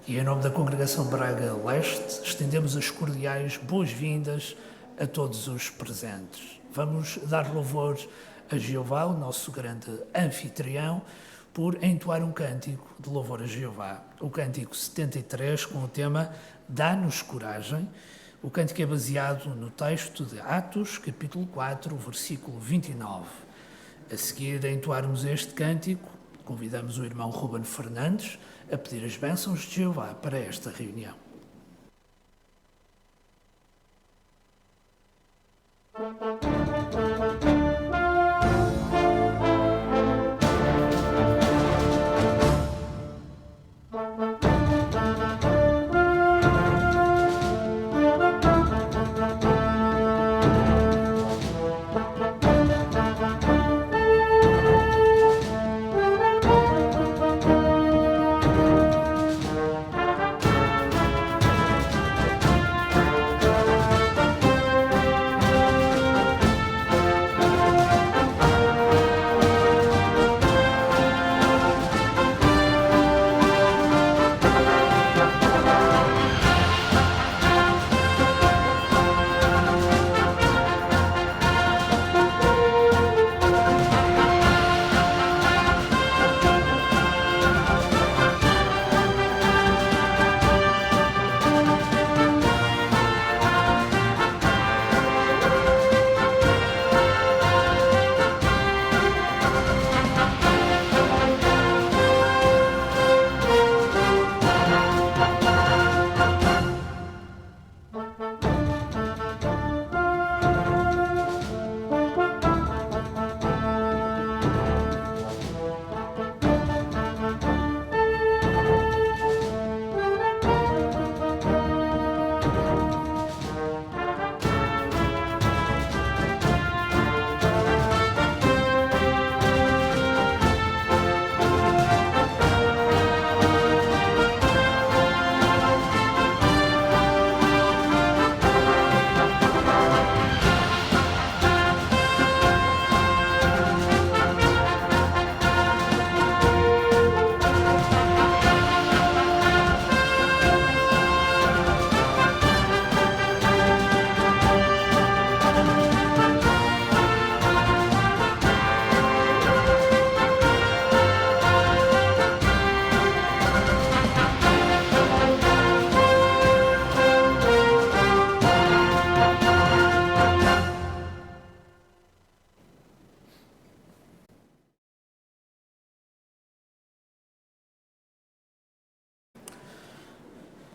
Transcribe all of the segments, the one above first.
E em nome da Congregação Braga Leste, estendemos as cordiais boas-vindas a todos os presentes. Vamos dar louvor a Jeová, o nosso grande anfitrião, por entoar um cântico de louvor a Jeová. O cântico 73, com o tema Dá-nos coragem. O cântico é baseado no texto de Atos, capítulo 4, versículo 29. A seguir a entoarmos este cântico, convidamos o irmão Ruben Fernandes a pedir as bênçãos de Jeová para esta reunião.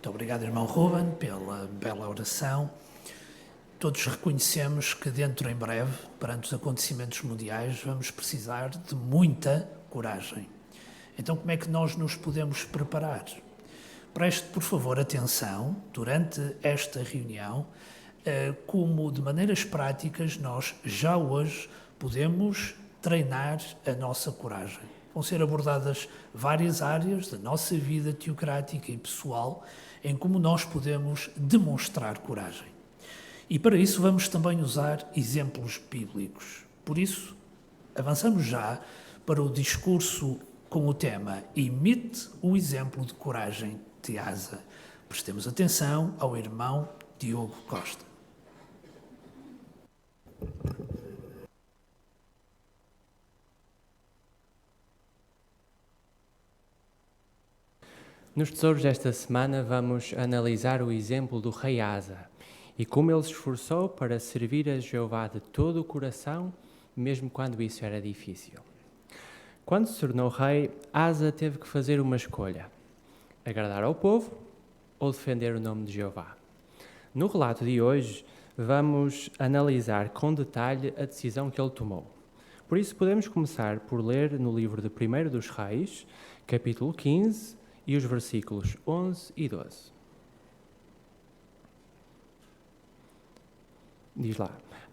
Muito obrigado, irmão Ruben, pela bela oração. Todos reconhecemos que dentro em breve, perante os acontecimentos mundiais, vamos precisar de muita coragem. Então, como é que nós nos podemos preparar? Preste, por favor, atenção, durante esta reunião, como de maneiras práticas nós já hoje podemos treinar a nossa coragem. Vão ser abordadas várias áreas da nossa vida teocrática e pessoal em como nós podemos demonstrar coragem. E para isso vamos também usar exemplos bíblicos. Por isso, avançamos já para o discurso com o tema Imite o exemplo de coragem de Asa. Prestemos atenção ao irmão Diogo Costa. Nos tesouros desta semana vamos analisar o exemplo do rei Asa e como ele se esforçou para servir a Jeová de todo o coração, mesmo quando isso era difícil. Quando se tornou rei, Asa teve que fazer uma escolha: agradar ao povo ou defender o nome de Jeová. No relato de hoje, vamos analisar com detalhe a decisão que ele tomou. Por isso, podemos começar por ler no livro de 1 dos Reis, capítulo 15, e os versículos 11 e 12. Diz lá: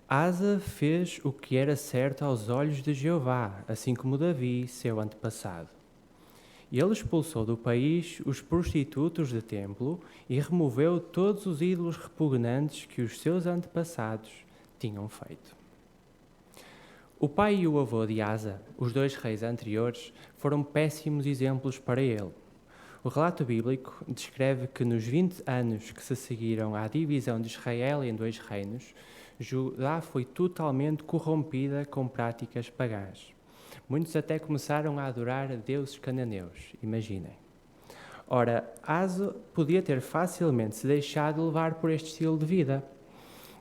Asa fez o que era certo aos olhos de Jeová, assim como Davi, seu antepassado. Ele expulsou do país os prostitutos de templo e removeu todos os ídolos repugnantes que os seus antepassados tinham feito. O pai e o avô de Asa, os dois reis anteriores, foram péssimos exemplos para ele. O relato bíblico descreve que nos 20 anos que se seguiram à divisão de Israel em 2 reinos, Judá foi totalmente corrompida com práticas pagãs. Muitos até começaram a adorar a deuses cananeus, imaginem. Ora, Asa podia ter facilmente se deixado levar por este estilo de vida.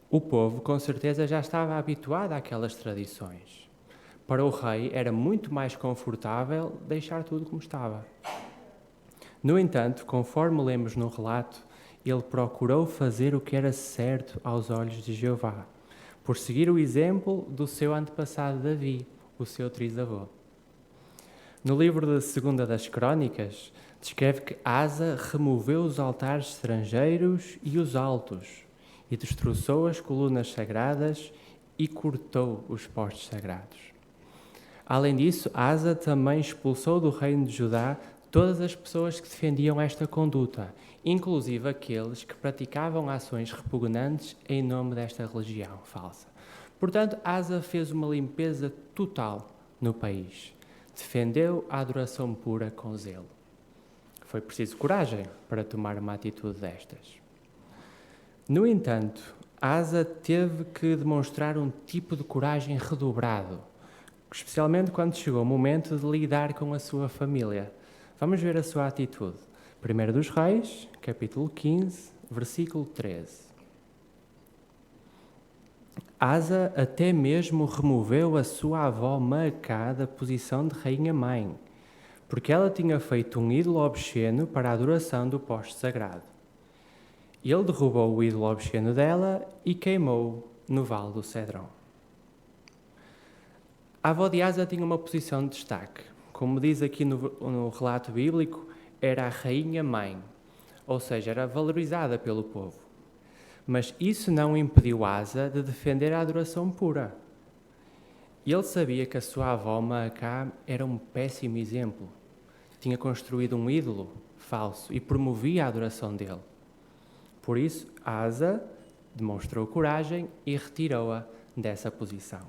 O povo, com certeza, já estava habituado àquelas tradições. Para o rei, era muito mais confortável deixar tudo como estava. No entanto, conforme lemos no relato, ele procurou fazer o que era certo aos olhos de Jeová, por seguir o exemplo do seu antepassado Davi, o seu trisavô. No livro de 2 das Crônicas, descreve que Asa removeu os altares estrangeiros e os altos, e destroçou as colunas sagradas e cortou os postes sagrados. Além disso, Asa também expulsou do reino de Judá todas as pessoas que defendiam esta conduta, inclusive aqueles que praticavam ações repugnantes em nome desta religião falsa. Portanto, Asa fez uma limpeza total no país. Defendeu a adoração pura com zelo. Foi preciso coragem para tomar uma atitude destas. No entanto, Asa teve que demonstrar um tipo de coragem redobrado, especialmente quando chegou o momento de lidar com a sua família. Vamos ver a sua atitude. 1 dos Reis, capítulo 15, versículo 13. Asa até mesmo removeu a sua avó Maacá da posição de rainha-mãe, porque ela tinha feito um ídolo obsceno para a adoração do poste sagrado. Ele derrubou o ídolo obsceno dela e queimou-o no Vale do Cedrão. A avó de Asa tinha uma posição de destaque. Como diz aqui no relato bíblico, era a rainha-mãe, ou seja, era valorizada pelo povo. Mas isso não impediu Asa de defender a adoração pura. Ele sabia que a sua avó Maacá era um péssimo exemplo. Tinha construído um ídolo falso e promovia a adoração dele. Por isso, Asa demonstrou coragem e retirou-a dessa posição.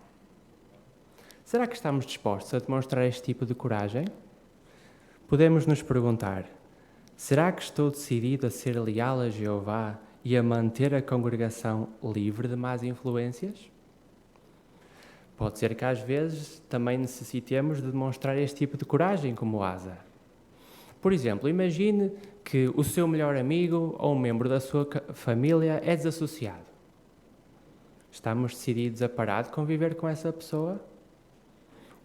Será que estamos dispostos a demonstrar este tipo de coragem? Podemos nos perguntar: será que estou decidido a ser leal a Jeová e a manter a congregação livre de más influências? Pode ser que às vezes também necessitemos de demonstrar este tipo de coragem como Asa. Por exemplo, imagine que o seu melhor amigo ou um membro da sua família é desassociado. Estamos decididos a parar de conviver com essa pessoa?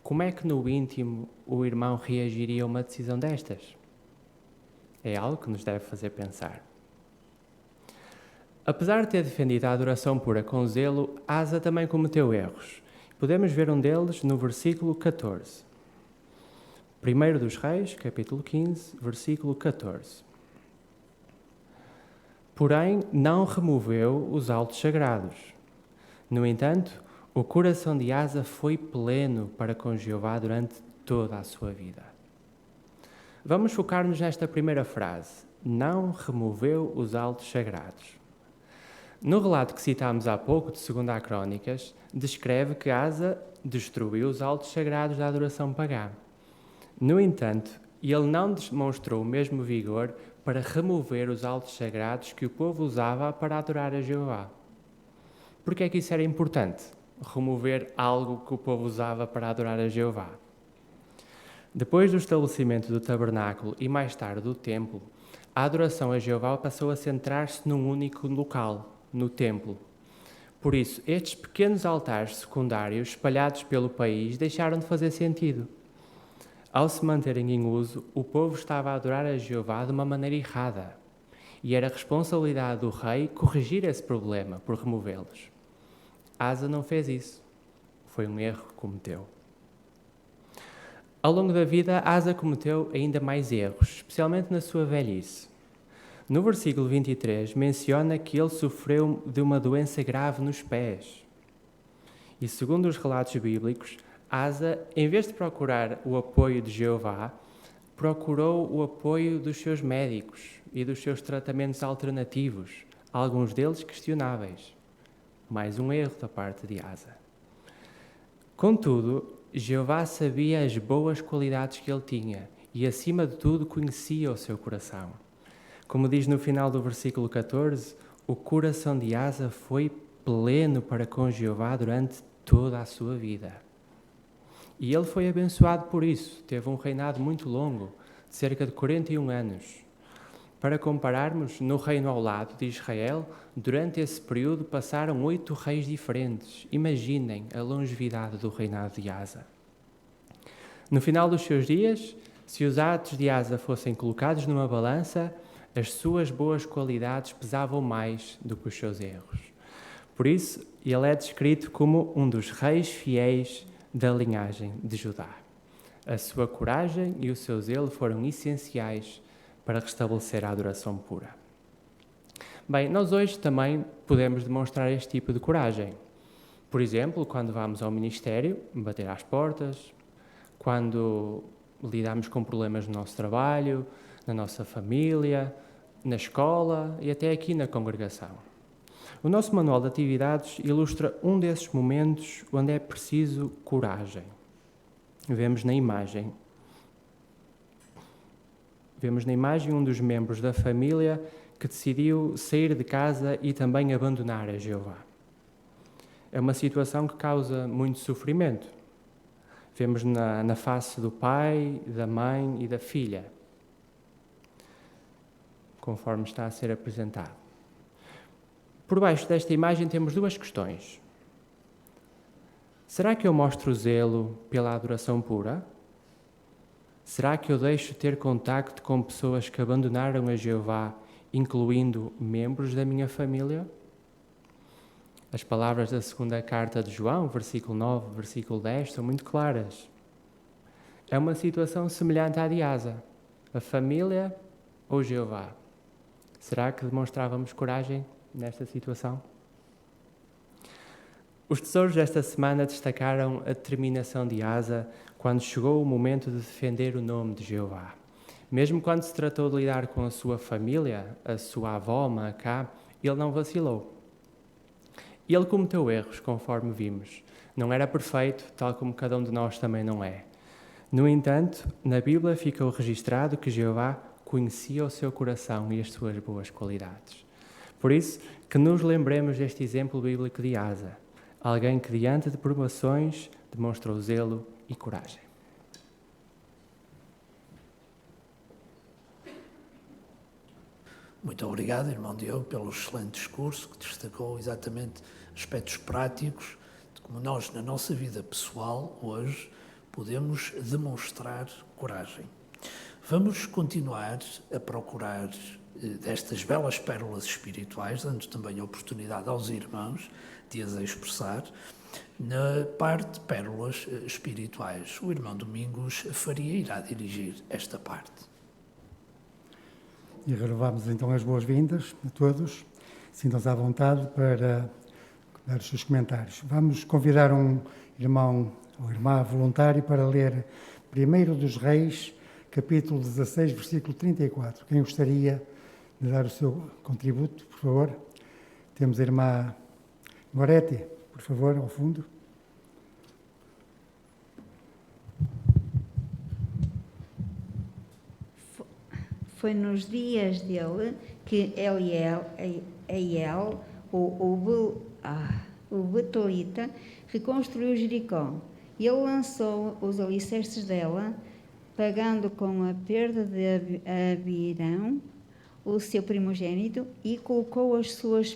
Como é que no íntimo o irmão reagiria a uma decisão destas? É algo que nos deve fazer pensar. Apesar de ter defendido a adoração pura com zelo, Asa também cometeu erros. Podemos ver um deles no versículo 14. 1 dos Reis, capítulo 15, versículo 14. Porém, não removeu os altos sagrados. No entanto, o coração de Asa foi pleno para com Jeová durante toda a sua vida. Vamos focar-nos nesta primeira frase. Não removeu os altos sagrados. No relato que citámos há pouco, de 2 Crônicas, descreve que Asa destruiu os altos sagrados da adoração pagã. No entanto, ele não demonstrou o mesmo vigor para remover os altos sagrados que o povo usava para adorar a Jeová. Por que é que isso era importante? Remover algo que o povo usava para adorar a Jeová. Depois do estabelecimento do tabernáculo e mais tarde do templo, a adoração a Jeová passou a centrar-se num único local, no templo. Por isso, estes pequenos altares secundários espalhados pelo país deixaram de fazer sentido. Ao se manterem em uso, o povo estava a adorar a Jeová de uma maneira errada, e era responsabilidade do rei corrigir esse problema por removê-los. Asa não fez isso. Foi um erro que cometeu. Ao longo da vida, Asa cometeu ainda mais erros, especialmente na sua velhice. No versículo 23, menciona que ele sofreu de uma doença grave nos pés. E segundo os relatos bíblicos, Asa, em vez de procurar o apoio de Jeová, procurou o apoio dos seus médicos e dos seus tratamentos alternativos, alguns deles questionáveis. Mais um erro da parte de Asa. Contudo, Jeová sabia as boas qualidades que ele tinha e, acima de tudo, conhecia o seu coração. Como diz no final do versículo 14, o coração de Asa foi pleno para com Jeová durante toda a sua vida. E ele foi abençoado por isso, teve um reinado muito longo, de cerca de 41 anos. Para compararmos, no reino ao lado de Israel, durante esse período passaram 8 reis diferentes. Imaginem a longevidade do reinado de Asa. No final dos seus dias, se os atos de Asa fossem colocados numa balança, as suas boas qualidades pesavam mais do que os seus erros. Por isso, ele é descrito como um dos reis fiéis da linhagem de Judá. A sua coragem e o seu zelo foram essenciais para restabelecer a adoração pura. Bem, nós hoje também podemos demonstrar este tipo de coragem. Por exemplo, quando vamos ao ministério, bater às portas, quando lidamos com problemas no nosso trabalho, na nossa família, na escola e até aqui na congregação. O nosso manual de atividades ilustra um desses momentos onde é preciso coragem. Vemos na imagem um dos membros da família que decidiu sair de casa e também abandonar a Jeová. É uma situação que causa muito sofrimento. Vemos na face do pai, da mãe e da filha, conforme está a ser apresentado. Por baixo desta imagem temos 2 questões. Será que eu mostro zelo pela adoração pura? Será que eu deixo ter contacto com pessoas que abandonaram a Jeová, incluindo membros da minha família? As palavras da segunda carta de João, versículo 9, versículo 10, são muito claras. É uma situação semelhante à de Asa. A família ou Jeová? Será que demonstrávamos coragem nesta situação? Os tesouros desta semana destacaram a determinação de Asa quando chegou o momento de defender o nome de Jeová. Mesmo quando se tratou de lidar com a sua família, a sua avó, Maacá, ele não vacilou. Ele cometeu erros, conforme vimos. Não era perfeito, tal como cada um de nós também não é. No entanto, na Bíblia ficou registrado que Jeová conhecia o seu coração e as suas boas qualidades. Por isso, que nos lembremos deste exemplo bíblico de Asa, alguém que diante de provações demonstrou zelo e coragem. Muito obrigado, irmão Diogo, pelo excelente discurso que destacou exatamente aspectos práticos de como nós, na nossa vida pessoal, hoje, podemos demonstrar coragem. Vamos continuar a procurar destas belas pérolas espirituais, dando também a oportunidade aos irmãos de as expressar, na parte de pérolas espirituais. O irmão Domingos Faria irá dirigir esta parte. E renovamos então as boas-vindas a todos. Sintam-se à vontade para dar os seus comentários. Vamos convidar um irmão ou irmã voluntário para ler 1 dos Reis, capítulo 16, versículo 34. Quem gostaria de dar o seu contributo, por favor? Temos a irmã Moretti, por favor, ao fundo. Foi nos dias dele que Eliel, o Betelita, reconstruiu Jericó. Ele lançou os alicerces dela, pagando com a perda de Abirão, o seu primogênito, e colocou as suas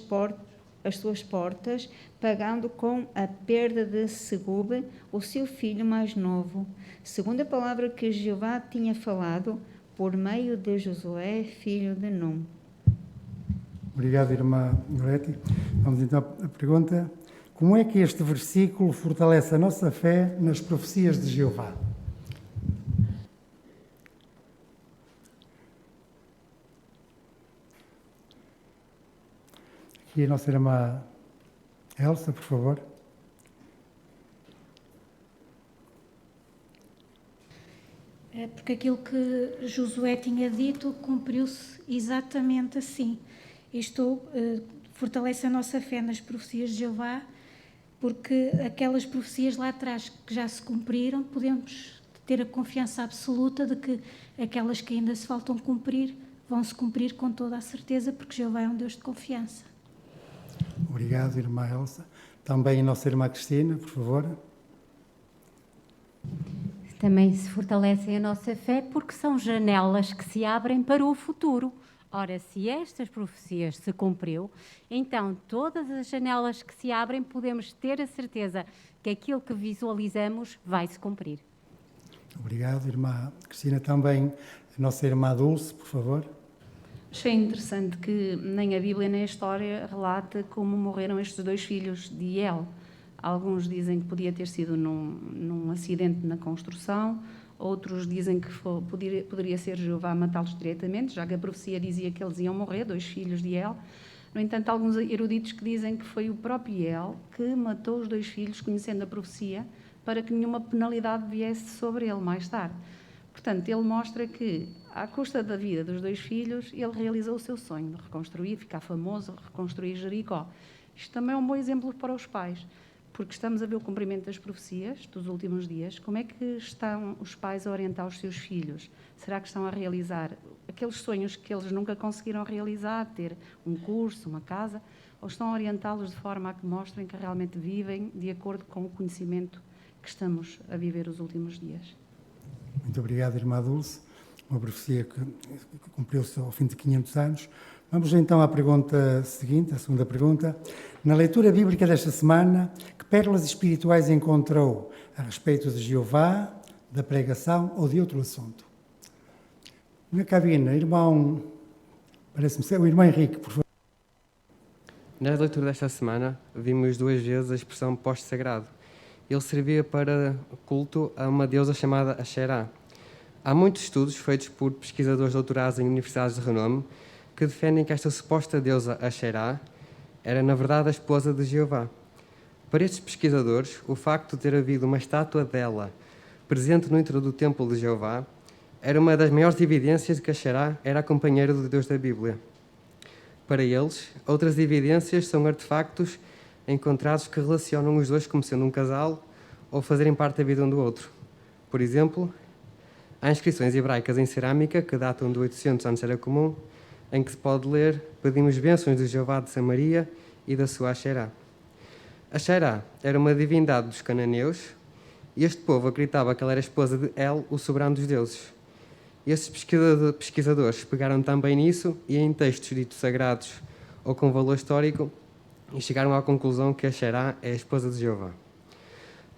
portas, pagando com a perda de Segube, o seu filho mais novo, segundo a palavra que Jeová tinha falado por meio de Josué, filho de Num. Obrigado, irmã Moretti. Vamos então à pergunta: como é que este versículo fortalece a nossa fé nas profecias de Jeová? Aqui a nossa irmã Elsa, por favor. Porque aquilo que Josué tinha dito cumpriu-se exatamente assim. Isto fortalece a nossa fé nas profecias de Jeová, porque aquelas profecias lá atrás que já se cumpriram, podemos ter a confiança absoluta de que aquelas que ainda se faltam cumprir, vão-se cumprir com toda a certeza, porque Jeová é um Deus de confiança. Obrigado, irmã Elsa. Também a nossa irmã Cristina, por favor. Também se fortalecem a nossa fé porque são janelas que se abrem para o futuro. Ora, se estas profecias se cumpriu, então todas as janelas que se abrem podemos ter a certeza que aquilo que visualizamos vai se cumprir. Obrigado, irmã Cristina. Também a nossa irmã Dulce, por favor. Achei interessante que nem a Bíblia nem a história relata como morreram estes 2 filhos de Hiel. Alguns dizem que podia ter sido num acidente na construção, outros dizem que poderia ser Jeová a matá-los diretamente, já que a profecia dizia que eles iam morrer, 2 filhos de Hiel. No entanto, há alguns eruditos que dizem que foi o próprio Hiel que matou os 2 filhos, conhecendo a profecia, para que nenhuma penalidade viesse sobre ele mais tarde. Portanto, ele mostra que, à custa da vida dos 2 filhos, ele realizou o seu sonho de reconstruir, ficar famoso, reconstruir Jericó. Isto também é um bom exemplo para os pais, porque estamos a ver o cumprimento das profecias dos últimos dias. Como é que estão os pais a orientar os seus filhos? Será que estão a realizar aqueles sonhos que eles nunca conseguiram realizar, ter um curso, uma casa, ou estão a orientá-los de forma a que mostrem que realmente vivem de acordo com o conhecimento que estamos a viver os últimos dias? Muito obrigado, irmã Dulce. Uma profecia que cumpriu-se ao fim de 500 anos. Vamos então à pergunta seguinte, a segunda pergunta. Na leitura bíblica desta semana, que pérolas espirituais encontrou a respeito de Jeová, da pregação ou de outro assunto? Na cabina, irmão, parece-me ser o irmão Henrique, por favor. Na leitura desta semana, vimos 2 vezes a expressão poste sagrado. Ele servia para culto a uma deusa chamada Asherá. Há muitos estudos feitos por pesquisadores doutorados em universidades de renome que defendem que esta suposta deusa Asherá era, na verdade, a esposa de Jeová. Para estes pesquisadores, o facto de ter havido uma estátua dela presente no interior do templo de Jeová era uma das maiores evidências de que Asherá era a companheira do Deus da Bíblia. Para eles, outras evidências são artefactos encontrados que relacionam os dois como sendo um casal ou fazerem parte da vida um do outro. Por exemplo, há inscrições hebraicas em cerâmica que datam de 800 antes era comum, em que se pode ler: pedimos bênçãos de Jeová de Samaria e da sua Asherá. Asherá era uma divindade dos cananeus e este povo acreditava que ela era esposa de El, o soberano dos deuses. Estes pesquisadores pegaram também nisso e em textos ditos sagrados ou com valor histórico e chegaram à conclusão que Asherá é a esposa de Jeová.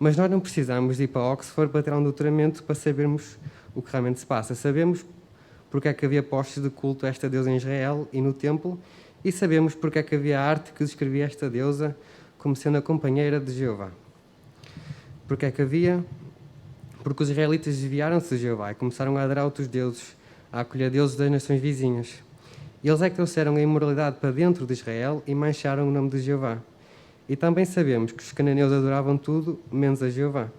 Mas nós não precisamos de ir para Oxford para ter um doutoramento para sabermos o que realmente se passa. Sabemos porque é que havia postes de culto a esta deusa em Israel e no templo, e sabemos porque é que havia arte que descrevia esta deusa como sendo a companheira de Jeová. Porque é que havia? Porque os israelitas desviaram-se de Jeová e começaram a adorar outros deuses, a acolher deuses das nações vizinhas. Eles é que trouxeram a imoralidade para dentro de Israel e mancharam o nome de Jeová. E também sabemos que os cananeus adoravam tudo, menos a Jeová.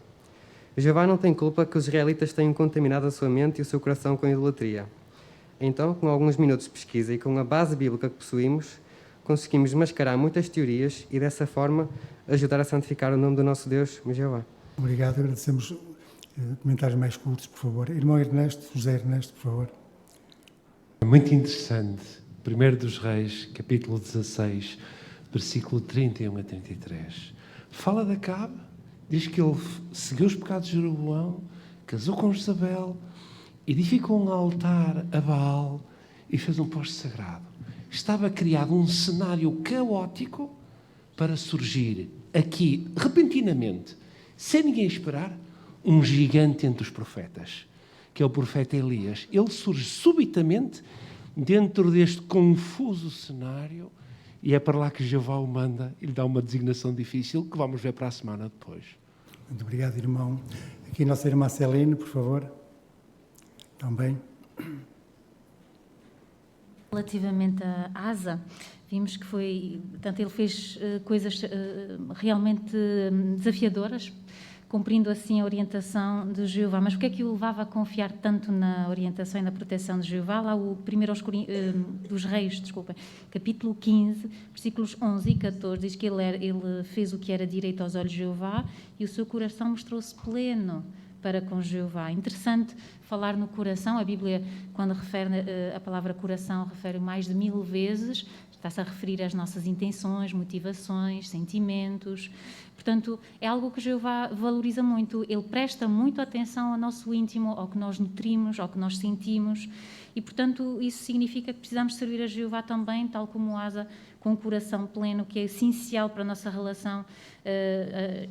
Jeová não tem culpa que os israelitas tenham contaminado a sua mente e o seu coração com a idolatria. Então, com alguns minutos de pesquisa e com a base bíblica que possuímos, conseguimos mascarar muitas teorias e, dessa forma, ajudar a santificar o nome do nosso Deus, Jeová. Obrigado, agradecemos. Comentários mais cultos, por favor. Irmão Ernesto, José Ernesto, por favor. Muito interessante. 1 dos Reis, capítulo 16, versículo 31 a 33. Fala de Acabe, diz que ele seguiu os pecados de Jeroboão, casou com Jezabel, edificou um altar a Baal e fez um poste sagrado. Estava criado um cenário caótico para surgir aqui, repentinamente, sem ninguém esperar, um gigante entre os profetas, que é o profeta Elias. Ele surge subitamente dentro deste confuso cenário e é para lá que Jeová o manda e lhe dá uma designação difícil que vamos ver para a semana depois. Muito obrigado, irmão. Aqui a nossa irmã Celine, por favor. Também. Relativamente a Asa, vimos que foi, portanto, ele fez coisas realmente desafiadoras, cumprindo assim a orientação de Jeová. Mas o que é que o levava a confiar tanto na orientação e na proteção de Jeová? Lá o 1 dos Reis, capítulo 15, versículos 11 e 14, diz que ele fez o que era direito aos olhos de Jeová e o seu coração mostrou-se pleno para com Jeová. Interessante falar no coração. A Bíblia, quando refere a palavra coração, refere mais de 1000 vezes. Está-se a referir às nossas intenções, motivações, sentimentos. Portanto, é algo que Jeová valoriza muito. Ele presta muito atenção ao nosso íntimo, ao que nós nutrimos, ao que nós sentimos. E, portanto, isso significa que precisamos servir a Jeová também, tal como Asa, com o coração pleno, que é essencial para a nossa relação,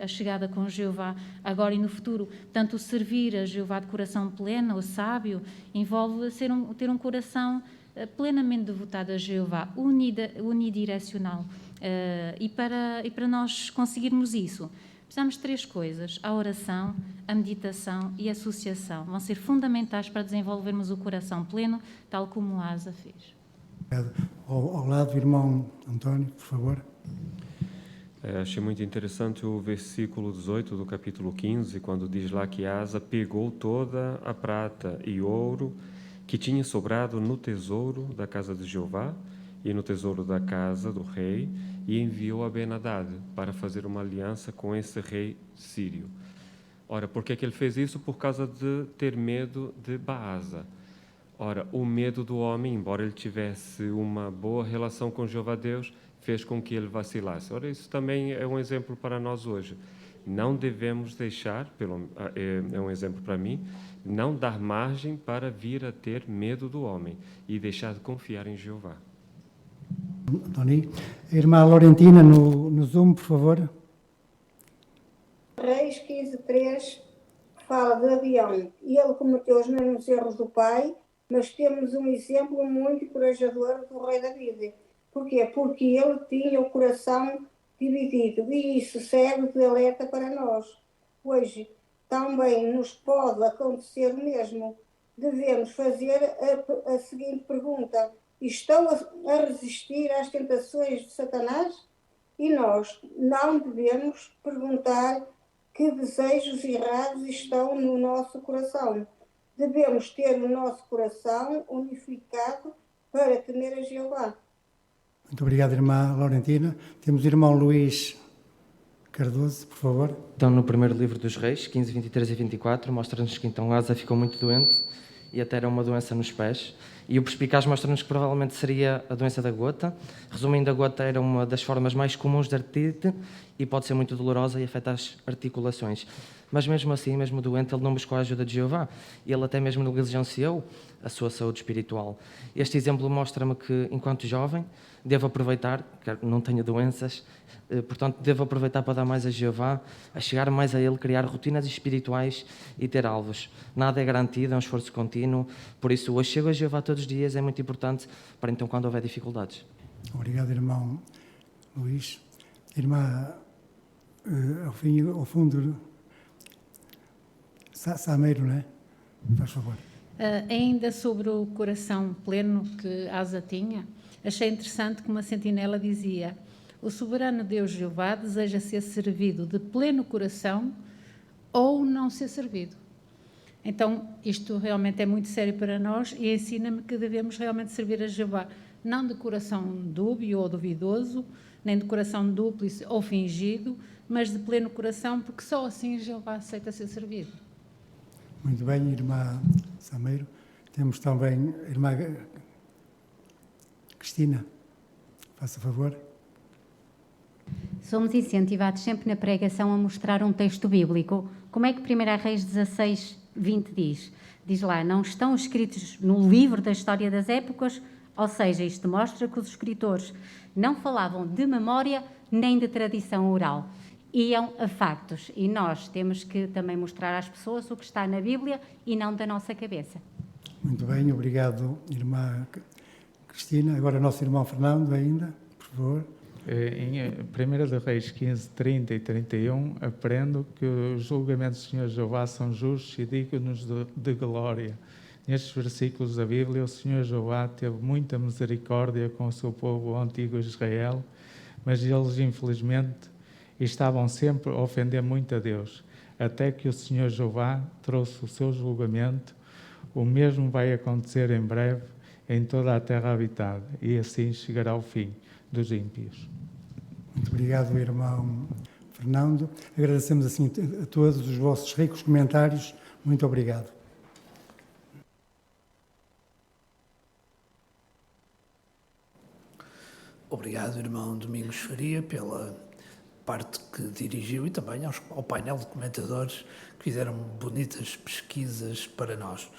a chegada com Jeová, agora e no futuro. Portanto, servir a Jeová de coração pleno, o sábio, envolve ter um coração plenamente devotado a Jeová, unidirecional. E para nós conseguirmos isso, precisamos de 3 coisas: a oração, a meditação e a associação. Vão ser fundamentais para desenvolvermos o coração pleno, tal como Asa fez. Ao lado do irmão António, por favor. Achei muito interessante o versículo 18 do capítulo 15, quando diz lá que Asa pegou toda a prata e ouro que tinha sobrado no tesouro da casa de Jeová e no tesouro da casa do rei, e enviou a Ben-Hadad para fazer uma aliança com esse rei sírio. Ora, por que ele fez isso? Por causa de ter medo de Baasa. Ora, o medo do homem, embora ele tivesse uma boa relação com Jeová Deus, fez com que ele vacilasse. Ora, isso também é um exemplo para nós hoje. Não devemos deixar, é um exemplo para mim, não dar margem para vir a ter medo do homem e deixar de confiar em Jeová. Tony. A irmã Laurentina, no Zoom, por favor. Reis 15:3 fala de Abião. E ele cometeu os mesmos erros do pai, mas temos um exemplo muito encorajador do rei David. Porquê? Porque ele tinha o coração dividido, e isso serve de alerta para nós. Hoje também nos pode acontecer o mesmo. Devemos fazer a seguinte pergunta: estão a resistir às tentações de Satanás? E nós não devemos perguntar que desejos errados estão no nosso coração. Devemos ter o nosso coração unificado para temer a Jeová. Muito obrigado, irmã Laurentina. Temos o irmão Luís Cardoso, por favor. Então, no primeiro livro dos Reis, 15, 23 e 24, mostra-nos que então Asa ficou muito doente e até era uma doença nos pés. E o perspicaz mostra-nos que provavelmente seria a doença da gota. Resumindo, a gota era uma das formas mais comuns de artrite e pode ser muito dolorosa e afeta as articulações. Mas mesmo assim, mesmo doente, ele não buscou a ajuda de Jeová. Ele até mesmo negligenciou a sua saúde espiritual. Este exemplo mostra-me que, enquanto jovem, devo aproveitar, quer não tenha doenças, portanto, devo aproveitar para dar mais a Jeová, a chegar mais a Ele, criar rotinas espirituais e ter alvos. Nada é garantido, é um esforço contínuo, por isso hoje chego a Jeová todos os dias, é muito importante para então quando houver dificuldades. Obrigado, irmão Luís. Irmã, ao fundo, Sameiro, não é? Faz favor. Ainda sobre o coração pleno que Asa tinha, achei interessante que uma sentinela dizia: o soberano Deus Jeová deseja ser servido de pleno coração ou não ser servido. Então, isto realmente é muito sério para nós e ensina-me que devemos realmente servir a Jeová, não de coração dúbio ou duvidoso, nem de coração dúplice ou fingido, mas de pleno coração, porque só assim Jeová aceita ser servido. Muito bem, irmã Sameiro. Temos também a irmã Cristina. Faça favor. Somos incentivados sempre na pregação a mostrar um texto bíblico. Como é que 1 Reis 16, 20 diz? Diz lá: não estão escritos no livro da história das épocas, ou seja, isto mostra que os escritores não falavam de memória nem de tradição oral. Iam a factos, e nós temos que também mostrar às pessoas o que está na Bíblia e não da nossa cabeça. Muito bem, obrigado, irmã Cristina. Agora, nosso irmão Fernando, ainda, por favor. Em 1 Reis 15, 30 e 31, aprendo que os julgamentos do Senhor Jeová são justos e dignos de glória. Nestes versículos da Bíblia, o Senhor Jeová teve muita misericórdia com o seu povo, o antigo Israel, mas eles, infelizmente, estavam sempre a ofender muito a Deus, até que o Senhor Jeová trouxe o seu julgamento. O mesmo vai acontecer em breve em toda a terra habitada, e assim chegará o fim dos ímpios. Muito obrigado, irmão Fernando. Agradecemos assim a todos os vossos ricos comentários Muito obrigado. Obrigado, irmão Domingos Faria, pela parte que dirigiu e também ao painel de comentadores que fizeram bonitas pesquisas para nós.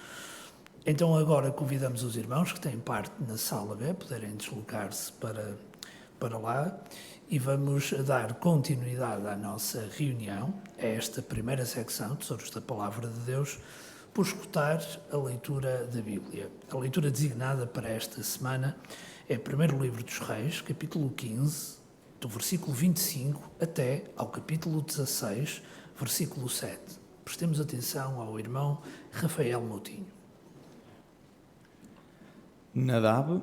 Então agora convidamos os irmãos que têm parte na sala B, poderem deslocar-se para lá e vamos dar continuidade à nossa reunião, a esta primeira secção, Tesouros da Palavra de Deus, por escutar a leitura da Bíblia. A leitura designada para esta semana é o primeiro livro dos Reis, capítulo 15, do versículo 25 até ao capítulo 16, versículo 7. Prestemos atenção ao irmão Rafael Moutinho. Nadab,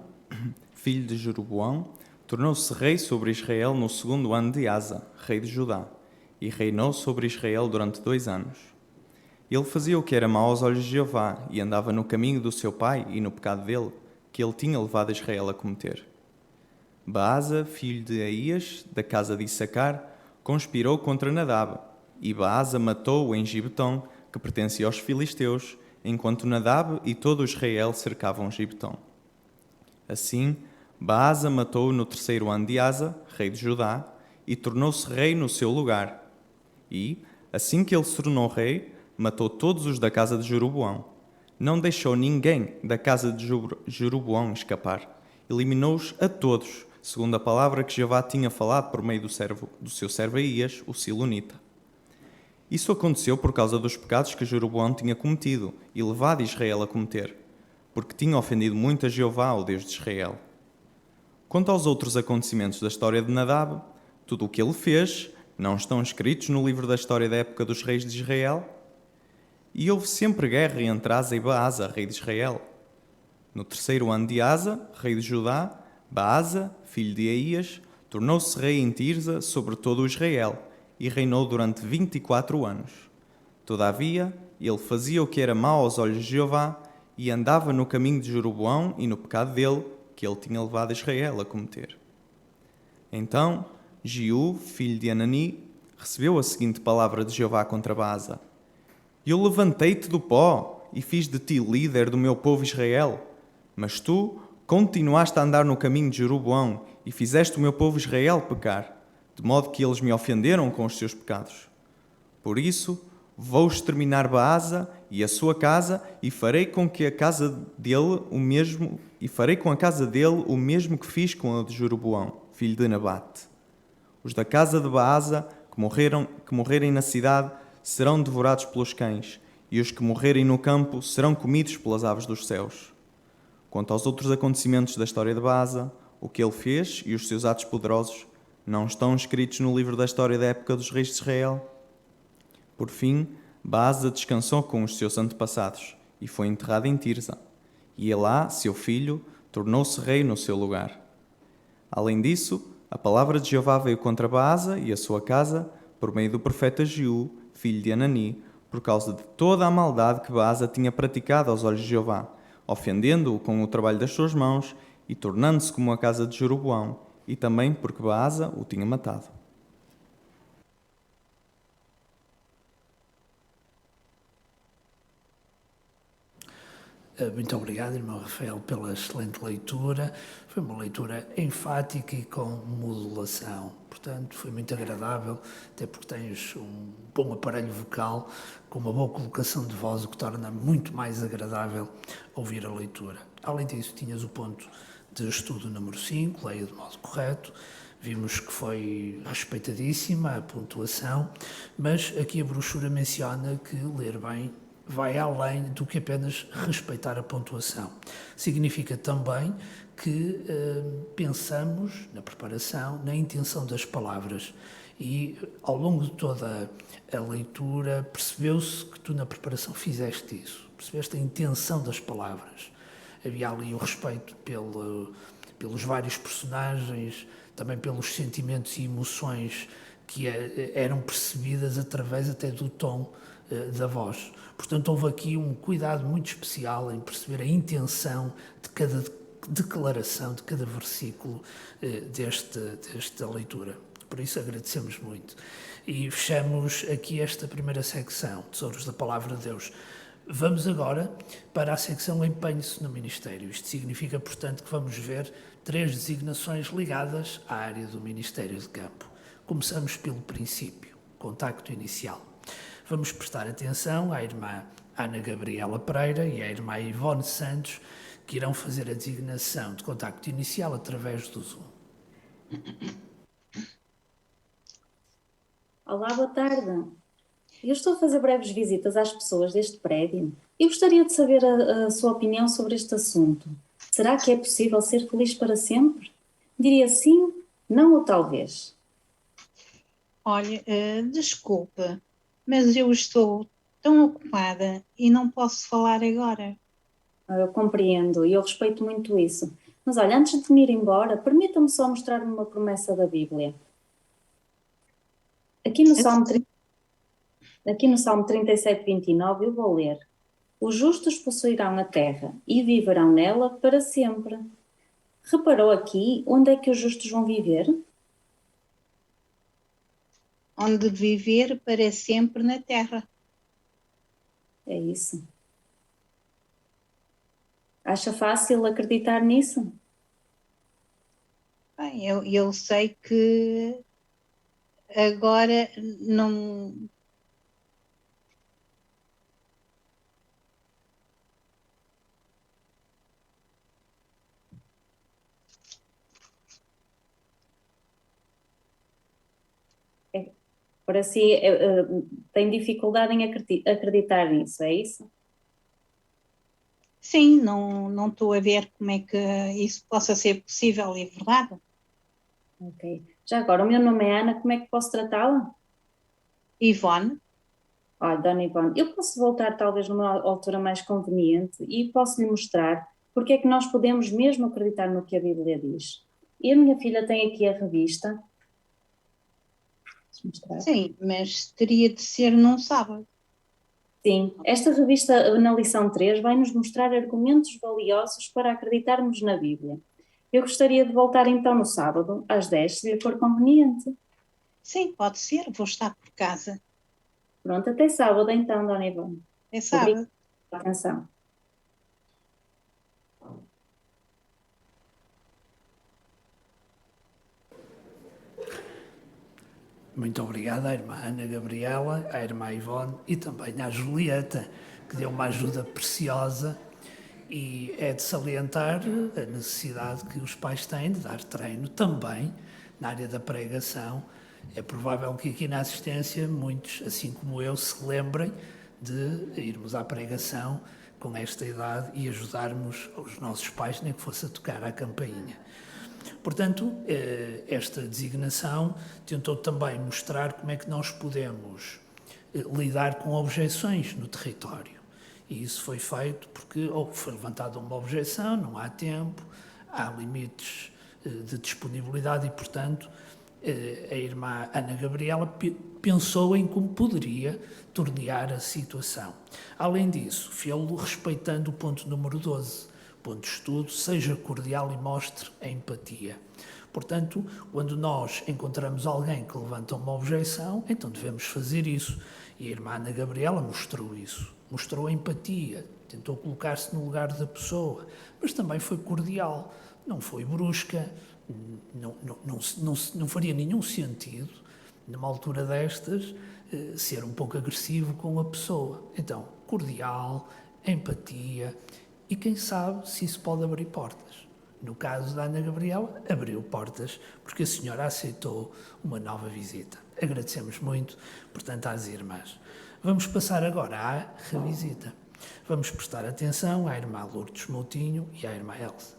filho de Jeroboão, tornou-se rei sobre Israel no 2º ano de Asa, rei de Judá, e reinou sobre Israel durante 2 anos. Ele fazia o que era mau aos olhos de Jeová e andava no caminho do seu pai e no pecado dele, que ele tinha levado Israel a cometer. Baasa, filho de Aías, da casa de Issacar, conspirou contra Nadab, e Baasa matou-o em Gibetão, que pertencia aos filisteus, enquanto Nadab e todo Israel cercavam Gibetão. Assim, Baasa matou-o no 3º ano de Asa, rei de Judá, e tornou-se rei no seu lugar. E, assim que ele se tornou rei, matou todos os da casa de Jeroboão. Não deixou ninguém da casa de Jeroboão escapar. Eliminou-os a todos, segundo a palavra que Jeová tinha falado por meio do seu servo Aías, o Silonita. Isso aconteceu por causa dos pecados que Jeroboão tinha cometido e levado Israel a cometer, porque tinha ofendido muito a Jeová, o Deus de Israel. Quanto aos outros acontecimentos da história de Nadab, tudo o que ele fez não estão escritos no livro da história da época dos reis de Israel? E houve sempre guerra entre Asa e Baasa, rei de Israel. No 3º ano de Asa, rei de Judá, Baasa, filho de Aías, tornou-se rei em Tirza sobre todo o Israel e reinou durante 24 anos. Todavia, ele fazia o que era mau aos olhos de Jeová e andava no caminho de Jeroboão e no pecado dele, que ele tinha levado Israel a cometer. Então, Jeú, filho de Anani, recebeu a seguinte palavra de Jeová contra Baasa: Eu levantei-te do pó e fiz de ti líder do meu povo Israel, mas tu continuaste a andar no caminho de Jeroboão e fizeste o meu povo Israel pecar, de modo que eles me ofenderam com os seus pecados. Por isso, vou exterminar Baasa e a sua casa e farei com a casa dele o mesmo que fiz com a de Jeroboão, filho de Nabate. Os da casa de Baasa que morrerem na cidade serão devorados pelos cães, e os que morrerem no campo serão comidos pelas aves dos céus. Quanto aos outros acontecimentos da história de Baasa, o que ele fez e os seus atos poderosos não estão escritos no livro da história da época dos reis de Israel? Por fim, Baasa descansou com os seus antepassados e foi enterrado em Tirza. E Elá, seu filho, tornou-se rei no seu lugar. Além disso, a palavra de Jeová veio contra Baasa e a sua casa por meio do profeta Jeú, filho de Anani, por causa de toda a maldade que Baasa tinha praticado aos olhos de Jeová, ofendendo-o com o trabalho das suas mãos e tornando-se como a casa de Jeroboão, e também porque Baasa o tinha matado. Muito obrigado, irmão Rafael, pela excelente leitura. Foi uma leitura enfática e com modulação. Portanto, foi muito agradável, até porque tens um bom aparelho vocal, com uma boa colocação de voz, o que torna muito mais agradável ouvir a leitura. Além disso, tinhas o ponto de estudo número 5, leia de modo correto. Vimos que foi respeitadíssima a pontuação, mas aqui a brochura menciona que ler bem vai além do que apenas respeitar a pontuação. Significa também que pensamos na preparação, na intenção das palavras. E ao longo de toda a leitura percebeu-se que tu na preparação fizeste isso. Percebeste a intenção das palavras. Havia ali o respeito pelos vários personagens, também pelos sentimentos e emoções que eram percebidas através até do tom da voz. Portanto, houve aqui um cuidado muito especial em perceber a intenção de cada declaração, de cada versículo desta leitura. Por isso agradecemos muito. E fechamos aqui esta primeira secção, Tesouros da Palavra de Deus. Vamos agora para a secção Empenhe-se no Ministério. Isto significa, portanto, que vamos ver 3 designações ligadas à área do Ministério de Campo. Começamos pelo princípio, contacto inicial. Vamos prestar atenção à irmã Ana Gabriela Pereira e à irmã Ivone Santos, que irão fazer a designação de contacto inicial através do Zoom. Olá, boa tarde. Eu estou a fazer breves visitas às pessoas deste prédio e gostaria de saber a sua opinião sobre este assunto. Será que é possível ser feliz para sempre? Diria sim, não ou talvez. Olha, desculpa, mas eu estou tão ocupada e não posso falar agora. Eu compreendo e eu respeito muito isso. Mas olha, antes de me ir embora, permita-me só mostrar-me uma promessa da Bíblia. Aqui no Salmo 37, 29, eu vou ler. Os justos possuirão a terra e viverão nela para sempre. Reparou aqui onde é que os justos vão viver? Onde viver para sempre na terra. É isso. Acha fácil acreditar nisso? Bem, eu sei que agora não... Para si, tem dificuldade em acreditar nisso, é isso? Sim, não estou a ver como é que isso possa ser possível e verdade. Ok. Já agora, o meu nome é Ana, como é que posso tratá-la? Ivone. Olha, Dona Ivone, eu posso voltar talvez numa altura mais conveniente e posso lhe mostrar porque é que nós podemos mesmo acreditar no que a Bíblia diz. E a minha filha tem aqui a revista. Sim, mas teria de ser num sábado. Sim, esta revista na lição 3 vai nos mostrar argumentos valiosos para acreditarmos na Bíblia. Eu gostaria de voltar então no sábado, às 10, se lhe for conveniente. Sim, pode ser, vou estar por casa. Pronto, até sábado então, Dona Ivone. Até sábado. Obrigada pela atenção. Muito obrigado à irmã Ana Gabriela, à irmã Ivone e também à Julieta, que deu uma ajuda preciosa, e é de salientar a necessidade que os pais têm de dar treino também na área da pregação. É provável que aqui na assistência muitos, assim como eu, se lembrem de irmos à pregação com esta idade e ajudarmos os nossos pais, nem que fosse a tocar à campainha. Portanto, esta designação tentou também mostrar como é que nós podemos lidar com objeções no território. E isso foi feito porque foi levantada uma objeção, não há tempo, há limites de disponibilidade e, portanto, a irmã Ana Gabriela pensou em como poderia tornear a situação. Além disso, fê-lo respeitando o ponto número 12. Ponto de estudo, seja cordial e mostre a empatia. Portanto, quando nós encontramos alguém que levanta uma objeção, então devemos fazer isso. E a irmã Ana Gabriela mostrou isso. Mostrou a empatia, tentou colocar-se no lugar da pessoa, mas também foi cordial, não foi brusca, não faria nenhum sentido, numa altura destas, ser um pouco agressivo com a pessoa. Então, cordial, empatia. E quem sabe se isso pode abrir portas. No caso da Ana Gabriela, abriu portas porque a senhora aceitou uma nova visita. Agradecemos muito, portanto, às irmãs. Vamos passar agora à revisita. Vamos prestar atenção à irmã Lourdes Moutinho e à irmã Elsa.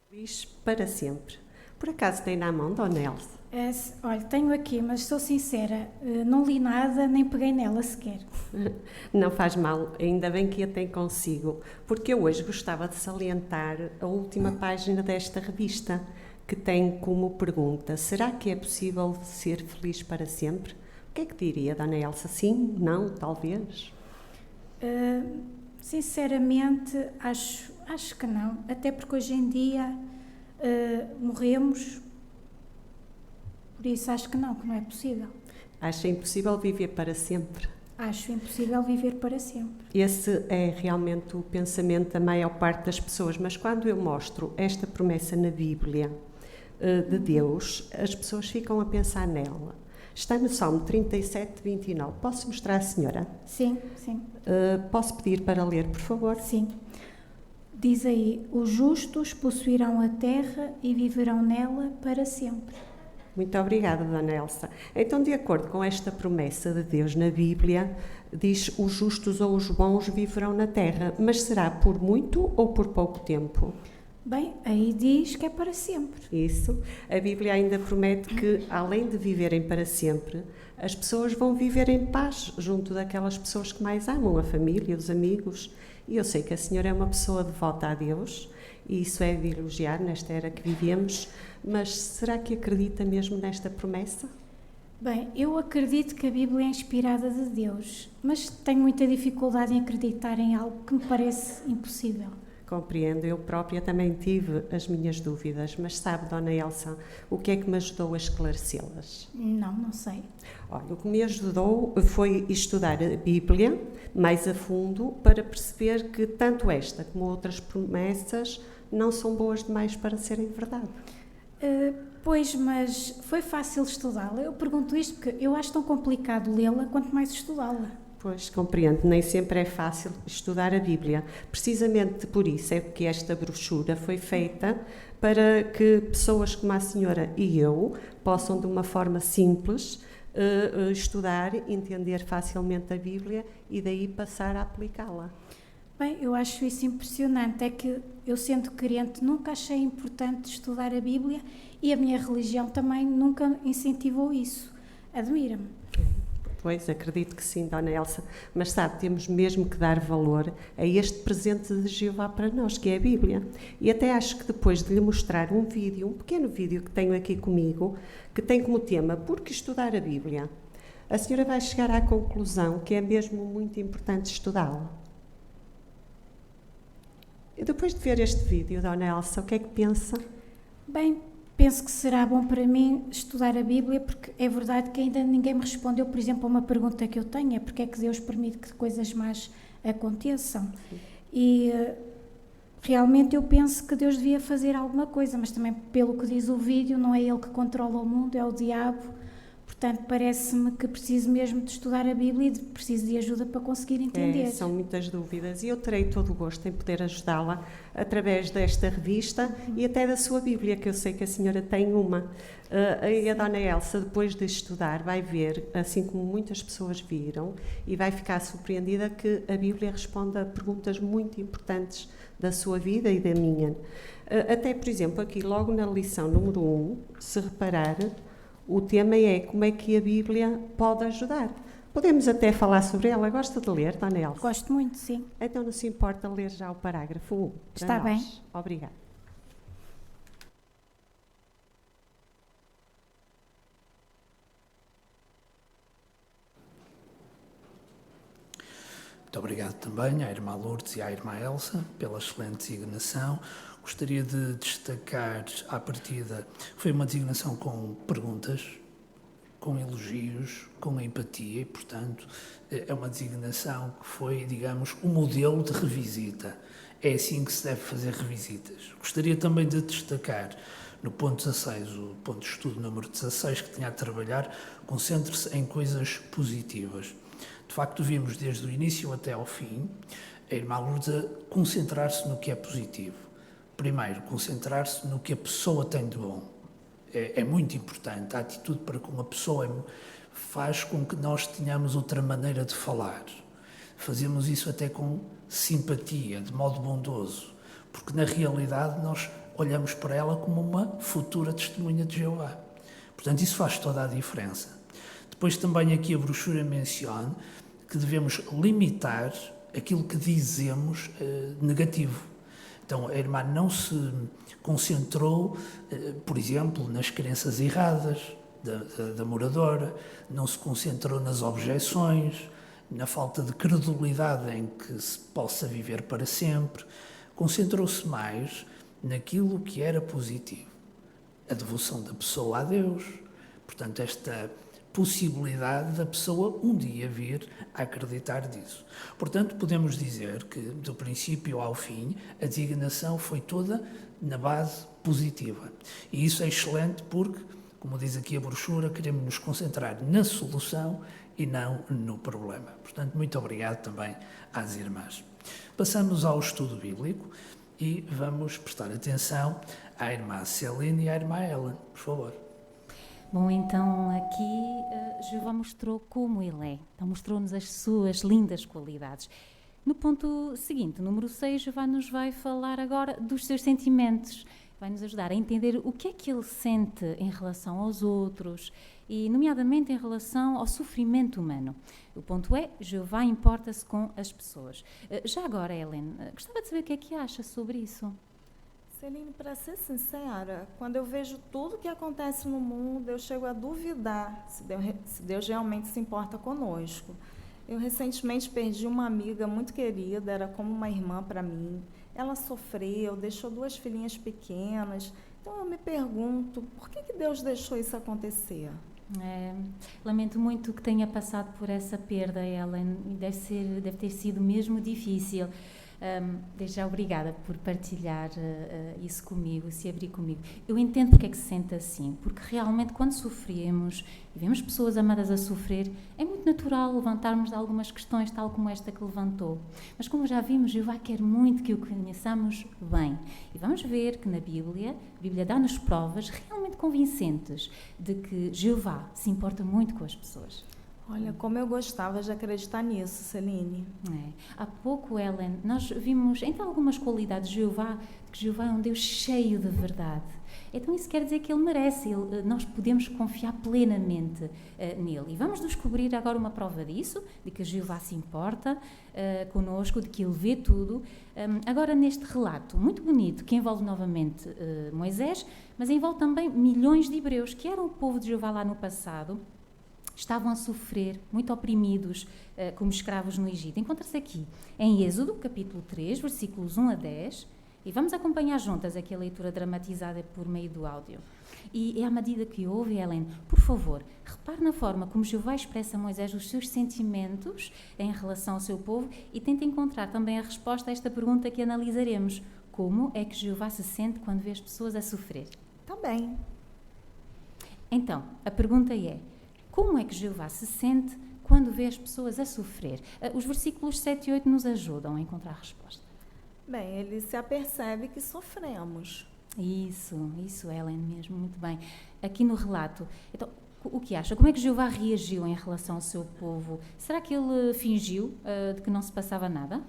Feliz para sempre. Por acaso tem na mão, Dona Elsa? Olha, tenho aqui, mas sou sincera, não li nada, nem peguei nela sequer. Não faz mal, ainda bem que a tem consigo, porque eu hoje gostava de salientar a última página desta revista, que tem como pergunta: será que é possível ser feliz para sempre? O que é que diria, Dona Elsa? Sim? Não? Talvez? Sinceramente, acho Acho que não, até porque hoje em dia morremos, por isso acho que não é possível. Acha impossível viver para sempre? Acho impossível viver para sempre. Esse é realmente o pensamento da maior parte das pessoas, mas quando eu mostro esta promessa na Bíblia de Deus, as pessoas ficam a pensar nela. Está no Salmo 37, 29. Posso mostrar à senhora? Sim, sim. Posso pedir para ler, por favor? Sim. Diz aí, os justos possuirão a terra e viverão nela para sempre. Muito obrigada, Dona Elsa. Então, de acordo com esta promessa de Deus na Bíblia, diz os justos ou os bons viverão na terra, mas será por muito ou por pouco tempo? Bem, aí diz que é para sempre. Isso. A Bíblia ainda promete que, além de viverem para sempre, as pessoas vão viver em paz junto daquelas pessoas que mais amam, a família, os amigos. E eu sei que a senhora é uma pessoa devota a Deus, e isso é de elogiar nesta era que vivemos, mas será que acredita mesmo nesta promessa? Bem, eu acredito que a Bíblia é inspirada de Deus, mas tenho muita dificuldade em acreditar em algo que me parece impossível. Compreendo, eu própria também tive as minhas dúvidas, mas sabe, Dona Elsa, o que é que me ajudou a esclarecê-las? Não sei. Olha, o que me ajudou foi estudar a Bíblia mais a fundo para perceber que tanto esta como outras promessas não são boas demais para serem verdade. Pois, mas foi fácil estudá-la. Eu pergunto isto porque eu acho tão complicado lê-la quanto mais estudá-la. Pois, compreendo, nem sempre é fácil estudar a Bíblia. Precisamente por isso é que esta brochura foi feita para que pessoas como a senhora e eu possam, de uma forma simples, estudar, entender facilmente a Bíblia e daí passar a aplicá-la. Bem, eu acho isso impressionante. É que eu, sendo crente, nunca achei importante estudar a Bíblia e a minha religião também nunca incentivou isso. Admira-me. Pois, acredito que sim, Dona Elsa, mas sabe, temos mesmo que dar valor a este presente de Jeová para nós, que é a Bíblia. E até acho que depois de lhe mostrar um pequeno vídeo que tenho aqui comigo, que tem como tema Por que estudar a Bíblia? A senhora vai chegar à conclusão que é mesmo muito importante estudá-la. E depois de ver este vídeo, Dona Elsa, o que é que pensa? Bem, penso que será bom para mim estudar a Bíblia, porque é verdade que ainda ninguém me respondeu, por exemplo, a uma pergunta que eu tenho, é porque é que Deus permite que coisas más aconteçam. Sim. E realmente eu penso que Deus devia fazer alguma coisa, mas também pelo que diz o vídeo, não é Ele que controla o mundo, é o diabo. Portanto, parece-me que preciso mesmo de estudar a Bíblia e preciso de ajuda para conseguir entender. São muitas dúvidas e eu terei todo o gosto em poder ajudá-la através desta revista e até da sua Bíblia, que eu sei que a senhora tem uma. A Dona Elsa, depois de estudar, vai ver, assim como muitas pessoas viram, e vai ficar surpreendida que a Bíblia responde a perguntas muito importantes da sua vida e da minha. Até, por exemplo, aqui logo na lição número 1, se reparar, o tema é como é que a Bíblia pode ajudar. Podemos até falar sobre ela. Gosta de ler, Dona Elsa? Gosto muito, sim. Então não se importa ler já o parágrafo 1. Está bem. Obrigada. Muito obrigado também à Irmã Lourdes e à Irmã Elsa pela excelente designação. Gostaria de destacar, à partida, foi uma designação com perguntas, com elogios, com empatia e, portanto, é uma designação que foi, digamos, um modelo de revisita. É assim que se deve fazer revisitas. Gostaria também de destacar, no ponto 16, o ponto de estudo número 16, que tinha a trabalhar, concentre-se em coisas positivas. De facto, vimos desde o início até ao fim a Irmã Lourdes a concentrar-se no que é positivo. Primeiro, concentrar-se no que a pessoa tem de bom. É muito importante. A atitude para com a pessoa faz com que nós tenhamos outra maneira de falar. Fazemos isso até com simpatia, de modo bondoso, porque na realidade nós olhamos para ela como uma futura testemunha de Jeová. Portanto, isso faz toda a diferença. Depois também aqui a brochura menciona que devemos limitar aquilo que dizemos negativo. Então, a irmã não se concentrou, por exemplo, nas crenças erradas da moradora, não se concentrou nas objeções, na falta de credulidade em que se possa viver para sempre. concentrou-se mais naquilo que era positivo. A devoção da pessoa a Deus, portanto, esta possibilidade da pessoa um dia vir a acreditar disso. Portanto, podemos dizer que, do princípio ao fim, a designação foi toda na base positiva. E isso é excelente porque, como diz aqui a brochura, queremos nos concentrar na solução e não no problema. Portanto, muito obrigado também às irmãs. Passamos ao estudo bíblico e vamos prestar atenção à irmã Celine e à irmã Ellen, por favor. Bom, então aqui Jeová mostrou como Ele é. Então mostrou-nos as suas lindas qualidades. No ponto seguinte, número 6, Jeová nos vai falar agora dos seus sentimentos. Vai nos ajudar a entender o que é que Ele sente em relação aos outros e, nomeadamente, em relação ao sofrimento humano. O ponto é, Jeová importa-se com as pessoas. Já agora, Ellen, gostava de saber o que é que acha sobre isso. Celine, para ser sincera, quando eu vejo tudo que acontece no mundo, eu chego a duvidar se Deus realmente se importa conosco. Eu recentemente perdi uma amiga muito querida, era como uma irmã para mim. Ela sofreu, deixou 2 filhinhas pequenas. Então eu me pergunto, por que Deus deixou isso acontecer? Lamento muito que tenha passado por essa perda, Ellen. Deve ter sido mesmo difícil. Desde já obrigada por partilhar isso comigo, se abrir comigo. Eu entendo porque é que se sente assim, porque realmente quando sofremos e vemos pessoas amadas a sofrer, é muito natural levantarmos de algumas questões, tal como esta que levantou. Mas como já vimos, Jeová quer muito que o conheçamos bem. E vamos ver que na Bíblia, a Bíblia dá-nos provas realmente convincentes de que Jeová se importa muito com as pessoas. Olha, como eu gostava de acreditar nisso, Celine. Há pouco, Ellen, nós vimos, entre algumas qualidades de Jeová, que Jeová é um Deus cheio de verdade. Então isso quer dizer que Ele merece, nós podemos confiar plenamente nele. E vamos descobrir agora uma prova disso, de que Jeová se importa conosco, de que Ele vê tudo. Agora neste relato muito bonito, que envolve novamente Moisés, mas envolve também milhões de hebreus, que eram o povo de Jeová lá no passado, estavam a sofrer, muito oprimidos como escravos no Egito. Encontra-se aqui em Êxodo, capítulo 3, versículos 1 a 10, e vamos acompanhar juntas aqui a leitura dramatizada por meio do áudio. E à medida que ouve, Ellen, por favor, repare na forma como Jeová expressa a Moisés os seus sentimentos em relação ao seu povo e tente encontrar também a resposta a esta pergunta que analisaremos. Como é que Jeová se sente quando vê as pessoas a sofrer? Tá bem. Então, a pergunta é: como é que Jeová se sente quando vê as pessoas a sofrer? Os versículos 7 e 8 nos ajudam a encontrar a resposta. Bem, ele se apercebe que sofremos. Isso, Ellen, mesmo, muito bem. Aqui no relato, então, o que acha? Como é que Jeová reagiu em relação ao seu povo? Será que ele fingiu de que não se passava nada?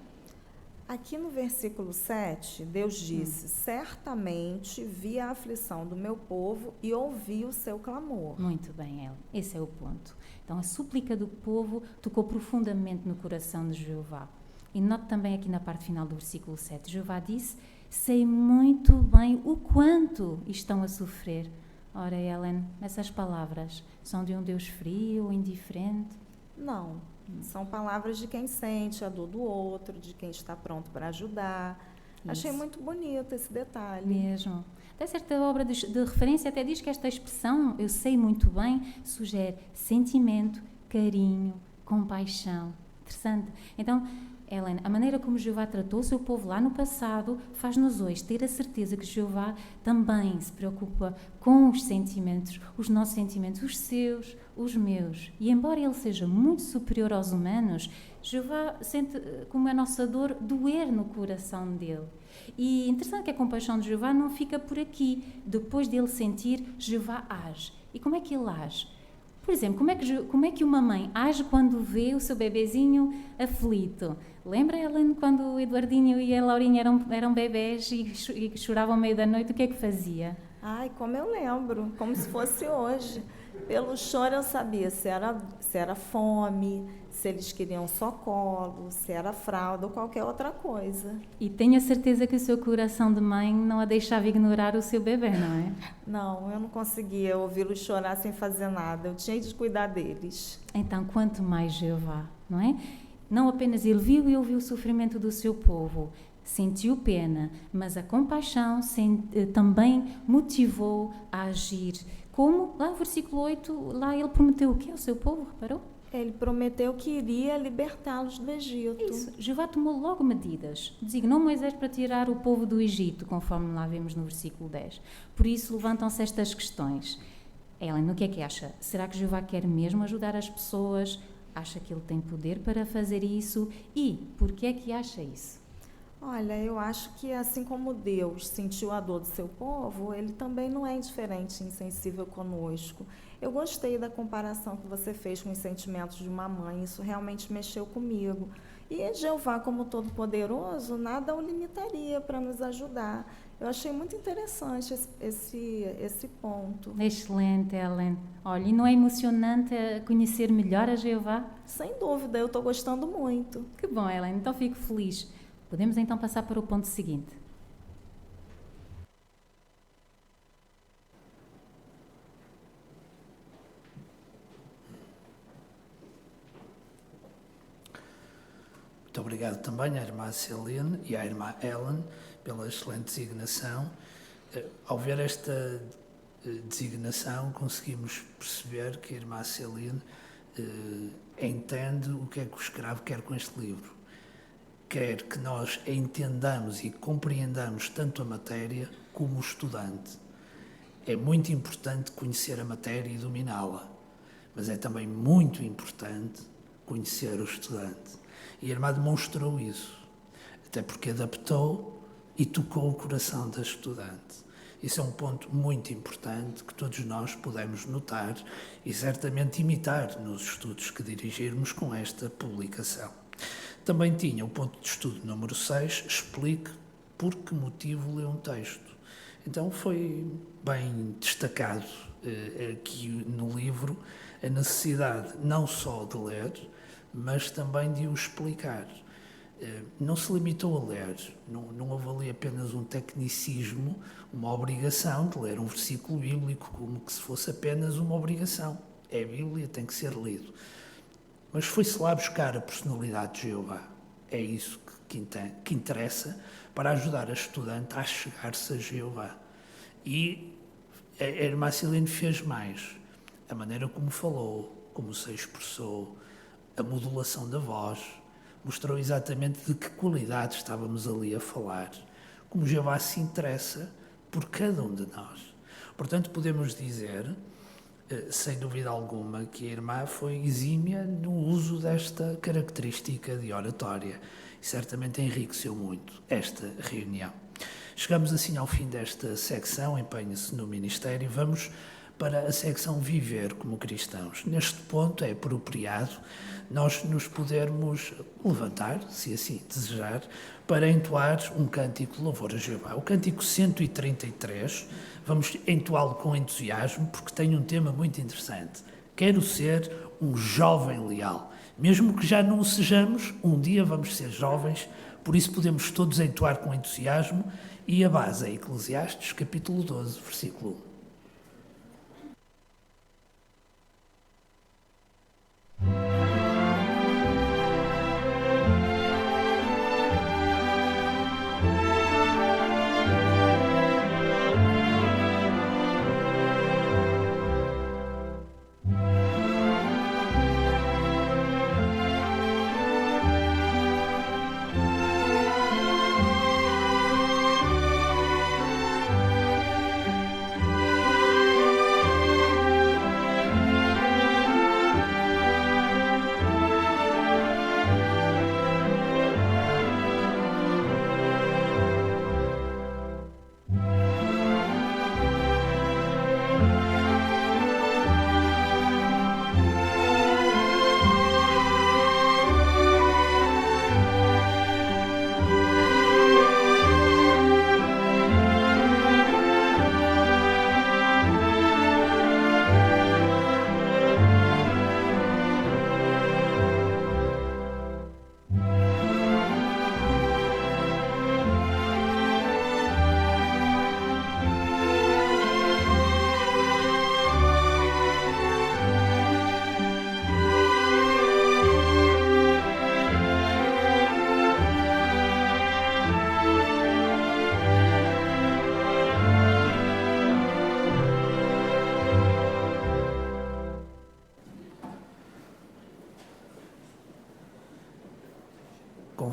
Aqui no versículo 7, Deus disse: certamente vi a aflição do meu povo e ouvi o seu clamor. Muito bem, Ellen. Esse é o ponto. Então, a súplica do povo tocou profundamente no coração de Jeová. E note também aqui na parte final do versículo 7, Jeová disse: sei muito bem o quanto estão a sofrer. Ora, Ellen, essas palavras são de um Deus frio ou indiferente? Não. São palavras de quem sente a dor do outro, de quem está pronto para ajudar. Isso. Achei muito bonito esse detalhe. Mesmo. Até certa obra de referência até diz que esta expressão, eu sei muito bem, sugere sentimento, carinho, compaixão. Interessante. Então, Ellen, a maneira como Jeová tratou o seu povo lá no passado faz-nos hoje ter a certeza que Jeová também se preocupa com os sentimentos, os nossos sentimentos, os seus, os meus. E embora Ele seja muito superior aos humanos, Jeová sente como a nossa dor doer no coração dele. E interessante que a compaixão de Jeová não fica por aqui. Depois dele sentir, Jeová age. E como é que ele age? Por exemplo, como é que uma mãe age quando vê o seu bebezinho aflito? Lembra, Ellen, quando o Eduardinho e a Laurinha eram bebés e choravam ao meio da noite, o que é que fazia? Ai, como eu lembro, como se fosse hoje. Pelo choro eu sabia se era fome, se eles queriam só colo, se era fralda ou qualquer outra coisa. E tenho a certeza que o seu coração de mãe não a deixava ignorar o seu bebê, não é? Não, eu não conseguia ouvi-los chorar sem fazer nada. Eu tinha de cuidar deles. Então, quanto mais Jeová, não é? Não apenas ele viu e ouviu o sofrimento do seu povo, sentiu pena, mas a compaixão também motivou a agir. Como, lá no versículo 8, lá ele prometeu o quê ao seu povo, reparou? Ele prometeu que iria libertá-los do Egito. Isso. Jeová tomou logo medidas. Designou Moisés para tirar o povo do Egito, conforme lá vemos no versículo 10. Por isso levantam-se estas questões. Ellen, o que é que acha? Será que Jeová quer mesmo ajudar as pessoas? Acha que ele tem poder para fazer isso? E por que é que acha isso? Olha, eu acho que assim como Deus sentiu a dor do seu povo, ele também não é indiferente e insensível conosco. Eu gostei da comparação que você fez com os sentimentos de uma mãe, isso realmente mexeu comigo. E Jeová, como Todo-Poderoso, nada o limitaria para nos ajudar. Eu achei muito interessante esse ponto. Excelente, Ellen. Olha, e não é emocionante conhecer melhor a Jeová? Sem dúvida, eu estou gostando muito. Que bom, Ellen, então fico feliz. Podemos então passar para o ponto seguinte. Muito obrigado também à irmã Celine e à irmã Ellen pela excelente designação. Ao ver esta designação, conseguimos perceber que a irmã Celine entende o que é que o escravo quer com este livro. Quer que nós entendamos e compreendamos tanto a matéria como o estudante. É muito importante conhecer a matéria e dominá-la, mas é também muito importante conhecer o estudante. E a irmã demonstrou isso, até porque adaptou e tocou o coração da estudante. Isso é um ponto muito importante que todos nós podemos notar e certamente imitar nos estudos que dirigirmos com esta publicação. Também tinha o ponto de estudo número 6, explique por que motivo lê um texto. Então foi bem destacado aqui no livro a necessidade não só de ler, mas também de o explicar. Não se limitou a ler, não houve ali apenas um tecnicismo, uma obrigação de ler um versículo bíblico como que se fosse apenas uma obrigação. É a Bíblia, tem que ser lido. Mas foi-se lá buscar a personalidade de Jeová. É isso que interessa para ajudar a estudante a chegar-se a Jeová. E a irmã Celine fez mais. A maneira como falou, como se expressou, a modulação da voz, mostrou exatamente de que qualidade estávamos ali a falar. Como Jeová se interessa por cada um de nós. Portanto, podemos dizer, sem dúvida alguma, que a irmã foi exímia no uso desta característica de oratória e certamente enriqueceu muito esta reunião. Chegamos assim ao fim desta secção, empenhe-se no ministério, vamos para a secção Viver como Cristãos. Neste ponto é apropriado nós nos podermos levantar, se assim desejar, para entoar um cântico de louvor a Jeová. O cântico 133, vamos entoá-lo com entusiasmo, porque tem um tema muito interessante. Quero ser um jovem leal. Mesmo que já não o sejamos, um dia vamos ser jovens, por isso podemos todos entoar com entusiasmo, e a base é Eclesiastes, capítulo 12, versículo 1.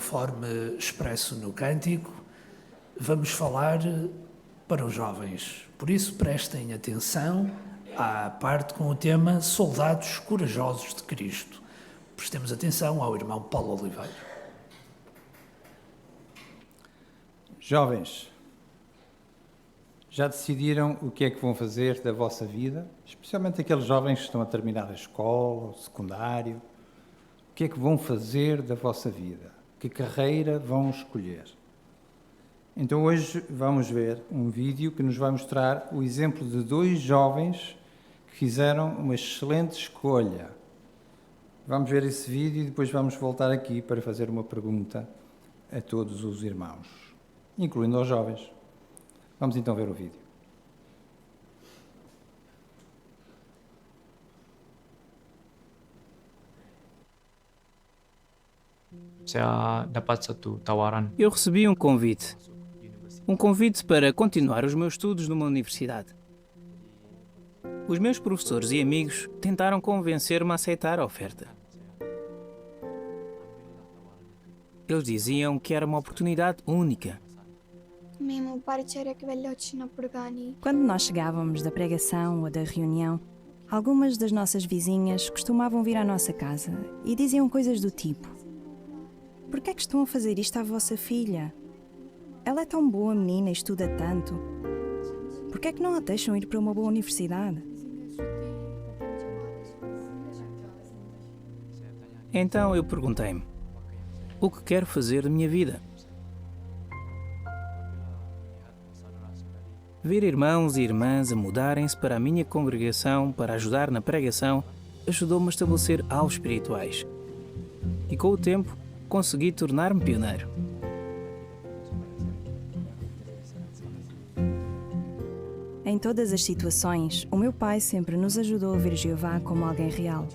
conforme expresso no cântico, vamos falar para os jovens. Por isso, prestem atenção à parte com o tema Soldados Corajosos de Cristo. Prestemos atenção ao irmão Paulo Oliveira. Jovens, já decidiram o que é que vão fazer da vossa vida? Especialmente aqueles jovens que estão a terminar a escola, o secundário. O que é que vão fazer da vossa vida? Que carreira vão escolher? Então hoje vamos ver um vídeo que nos vai mostrar o exemplo de 2 jovens que fizeram uma excelente escolha. Vamos ver esse vídeo e depois vamos voltar aqui para fazer uma pergunta a todos os irmãos, incluindo aos jovens. Vamos então ver o vídeo. Eu recebi um convite. Um convite para continuar os meus estudos numa universidade. Os meus professores e amigos tentaram convencer-me a aceitar a oferta. Eles diziam que era uma oportunidade única. Quando nós chegávamos da pregação ou da reunião, algumas das nossas vizinhas costumavam vir à nossa casa e diziam coisas do tipo: "Por que é que estão a fazer isto à vossa filha? Ela é tão boa menina e estuda tanto. Por que é que não a deixam ir para uma boa universidade?" Então eu perguntei-me: o que quero fazer da minha vida? Ver irmãos e irmãs a mudarem-se para a minha congregação para ajudar na pregação ajudou-me a estabelecer alvos espirituais. E com o tempo, consegui tornar-me pioneiro. Em todas as situações, o meu pai sempre nos ajudou a ver Jeová como alguém real.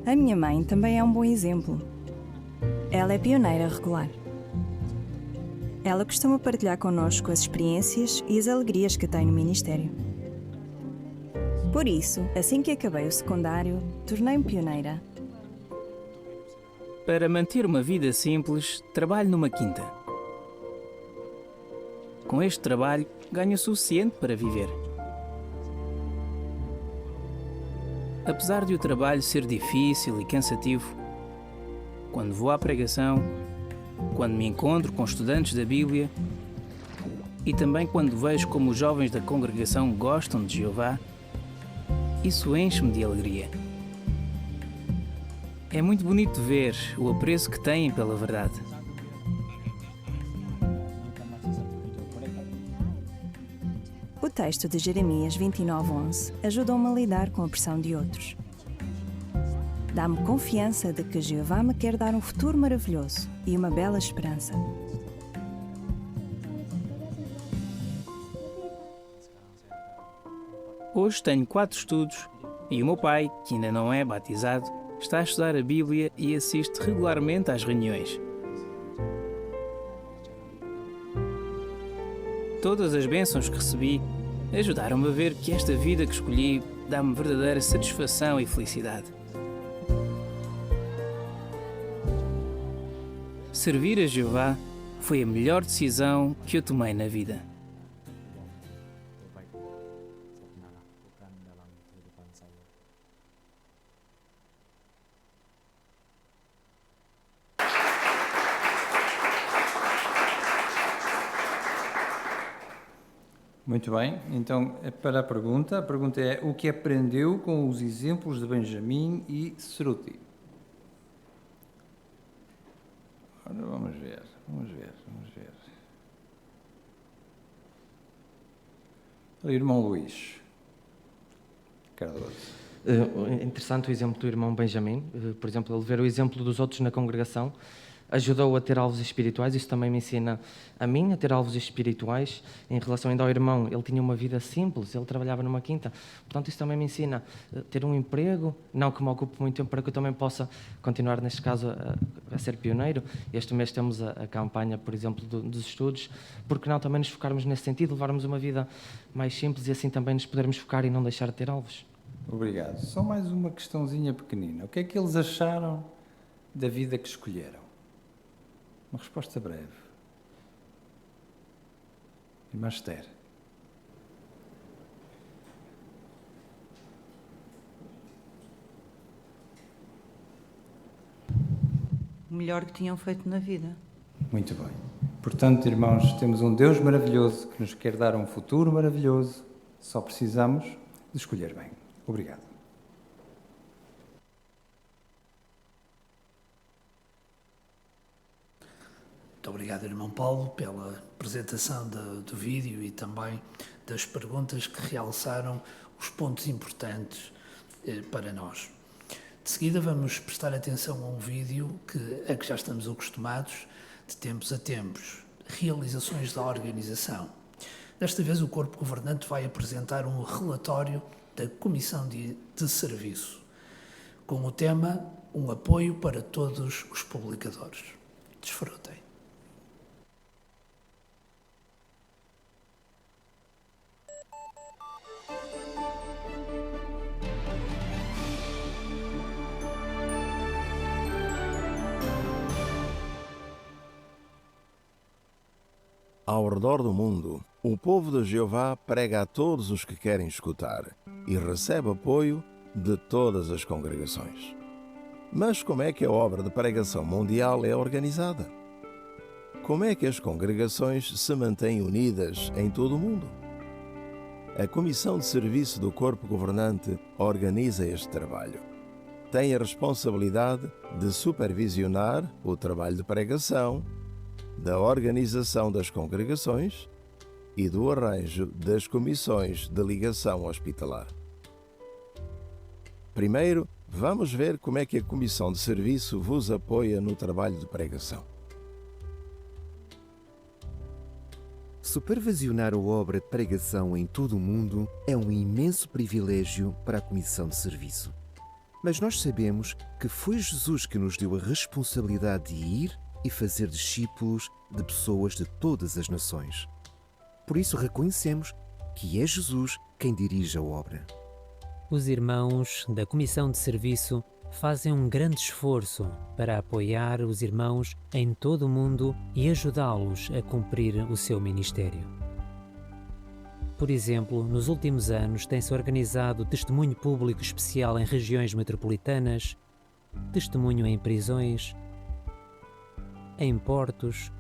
A minha mãe também é um bom exemplo. Ela é pioneira regular. Ela costuma partilhar connosco as experiências e as alegrias que tem no ministério. Por isso, assim que acabei o secundário, tornei-me pioneira. Para manter uma vida simples, trabalho numa quinta. Com este trabalho, ganho o suficiente para viver. Apesar de o trabalho ser difícil e cansativo, quando vou à pregação, quando me encontro com estudantes da Bíblia e também quando vejo como os jovens da congregação gostam de Jeová, isso enche-me de alegria. É muito bonito ver o apreço que têm pela verdade. O texto de Jeremias 29:11 ajudou-me a lidar com a pressão de outros. Dá-me confiança de que Jeová me quer dar um futuro maravilhoso e uma bela esperança. Hoje tenho 4 estudos e o meu pai, que ainda não é batizado, está a estudar a Bíblia e assiste regularmente às reuniões. Todas as bênçãos que recebi ajudaram-me a ver que esta vida que escolhi dá-me verdadeira satisfação e felicidade. Servir a Jeová foi a melhor decisão que eu tomei na vida. Muito bem, então para a pergunta é: o que aprendeu com os exemplos de Benjamim e Ceruti? Ora, vamos ver. O irmão Luís Cardoso. É interessante o exemplo do irmão Benjamim. Por exemplo, ele ver o exemplo dos outros na congregação ajudou a ter alvos espirituais. Isso também me ensina a mim a ter alvos espirituais. Em relação ainda ao irmão, ele tinha uma vida simples, ele trabalhava numa quinta. Portanto, isso também me ensina a ter um emprego, não que me ocupe muito tempo, para que eu também possa continuar, neste caso, a ser pioneiro. Este mês temos a campanha, por exemplo, dos estudos. Por que não também nos focarmos nesse sentido, levarmos uma vida mais simples e assim também nos podermos focar e não deixar de ter alvos? Obrigado. Só mais uma questãozinha pequenina. O que é que eles acharam da vida que escolheram? Uma resposta breve. Irmã Esther. O melhor que tinham feito na vida. Muito bem. Portanto, irmãos, temos um Deus maravilhoso que nos quer dar um futuro maravilhoso. Só precisamos de escolher bem. Obrigado. Muito obrigado, irmão Paulo, pela apresentação do vídeo e também das perguntas que realçaram os pontos importantes para nós. De seguida vamos prestar atenção a um vídeo a que já estamos acostumados de tempos a tempos, realizações da organização. Desta vez o Corpo Governante vai apresentar um relatório da Comissão de Serviço, com o tema Um apoio para todos os publicadores. Desfrutem. Ao redor do mundo, o povo de Jeová prega a todos os que querem escutar e recebe apoio de todas as congregações. Mas como é que a obra de pregação mundial é organizada? Como é que as congregações se mantêm unidas em todo o mundo? A Comissão de Serviço do Corpo Governante organiza este trabalho. Tem a responsabilidade de supervisionar o trabalho de pregação, da organização das congregações e do arranjo das comissões de ligação hospitalar. Primeiro, vamos ver como é que a Comissão de Serviço vos apoia no trabalho de pregação. Supervisionar a obra de pregação em todo o mundo é um imenso privilégio para a Comissão de Serviço. Mas nós sabemos que foi Jesus que nos deu a responsabilidade de ir e fazer discípulos de pessoas de todas as nações. Por isso reconhecemos que é Jesus quem dirige a obra. Os irmãos da Comissão de Serviço fazem um grande esforço para apoiar os irmãos em todo o mundo e ajudá-los a cumprir o seu ministério. Por exemplo, nos últimos anos tem-se organizado testemunho público especial em regiões metropolitanas, testemunho em prisões, em portos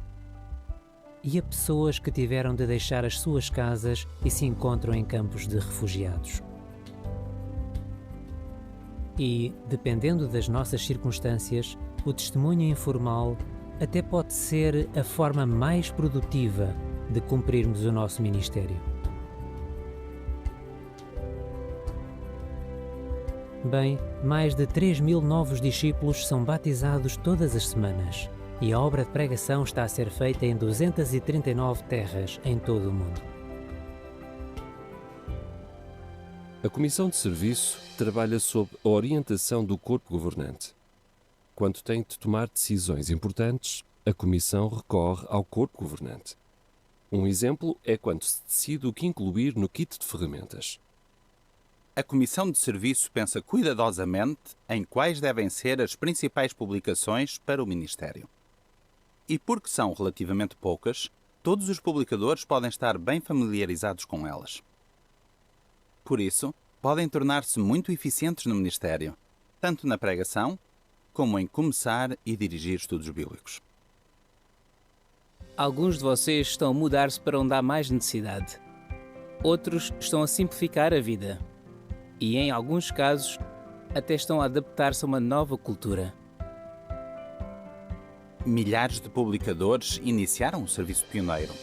e a pessoas que tiveram de deixar as suas casas e se encontram em campos de refugiados. E, dependendo das nossas circunstâncias, o testemunho informal até pode ser a forma mais produtiva de cumprirmos o nosso ministério. Bem, mais de 3.000 novos discípulos são batizados todas as semanas. E a obra de pregação está a ser feita em 239 terras em todo o mundo. A Comissão de Serviço trabalha sob a orientação do Corpo Governante. Quando tem de tomar decisões importantes, a Comissão recorre ao Corpo Governante. Um exemplo é quando se decide o que incluir no kit de ferramentas. A Comissão de Serviço pensa cuidadosamente em quais devem ser as principais publicações para o Ministério. E porque são relativamente poucas, todos os publicadores podem estar bem familiarizados com elas. Por isso, podem tornar-se muito eficientes no ministério, tanto na pregação, como em começar e dirigir estudos bíblicos. Alguns de vocês estão a mudar-se para onde há mais necessidade. Outros estão a simplificar a vida. E, em alguns casos, até estão a adaptar-se a uma nova cultura. Milhares de publicadores iniciaram o serviço pioneiro.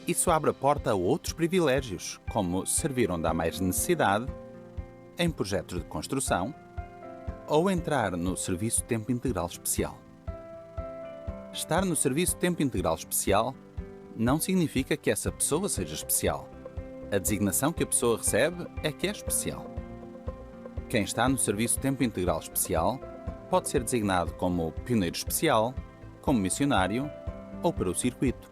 Isso abre a porta a outros privilégios, como servir onde há mais necessidade, em projetos de construção, ou entrar no Serviço Tempo Integral Especial. Estar no Serviço Tempo Integral Especial não significa que essa pessoa seja especial. A designação que a pessoa recebe é que é especial. Quem está no Serviço Tempo Integral Especial pode ser designado como pioneiro especial, como missionário ou para o circuito.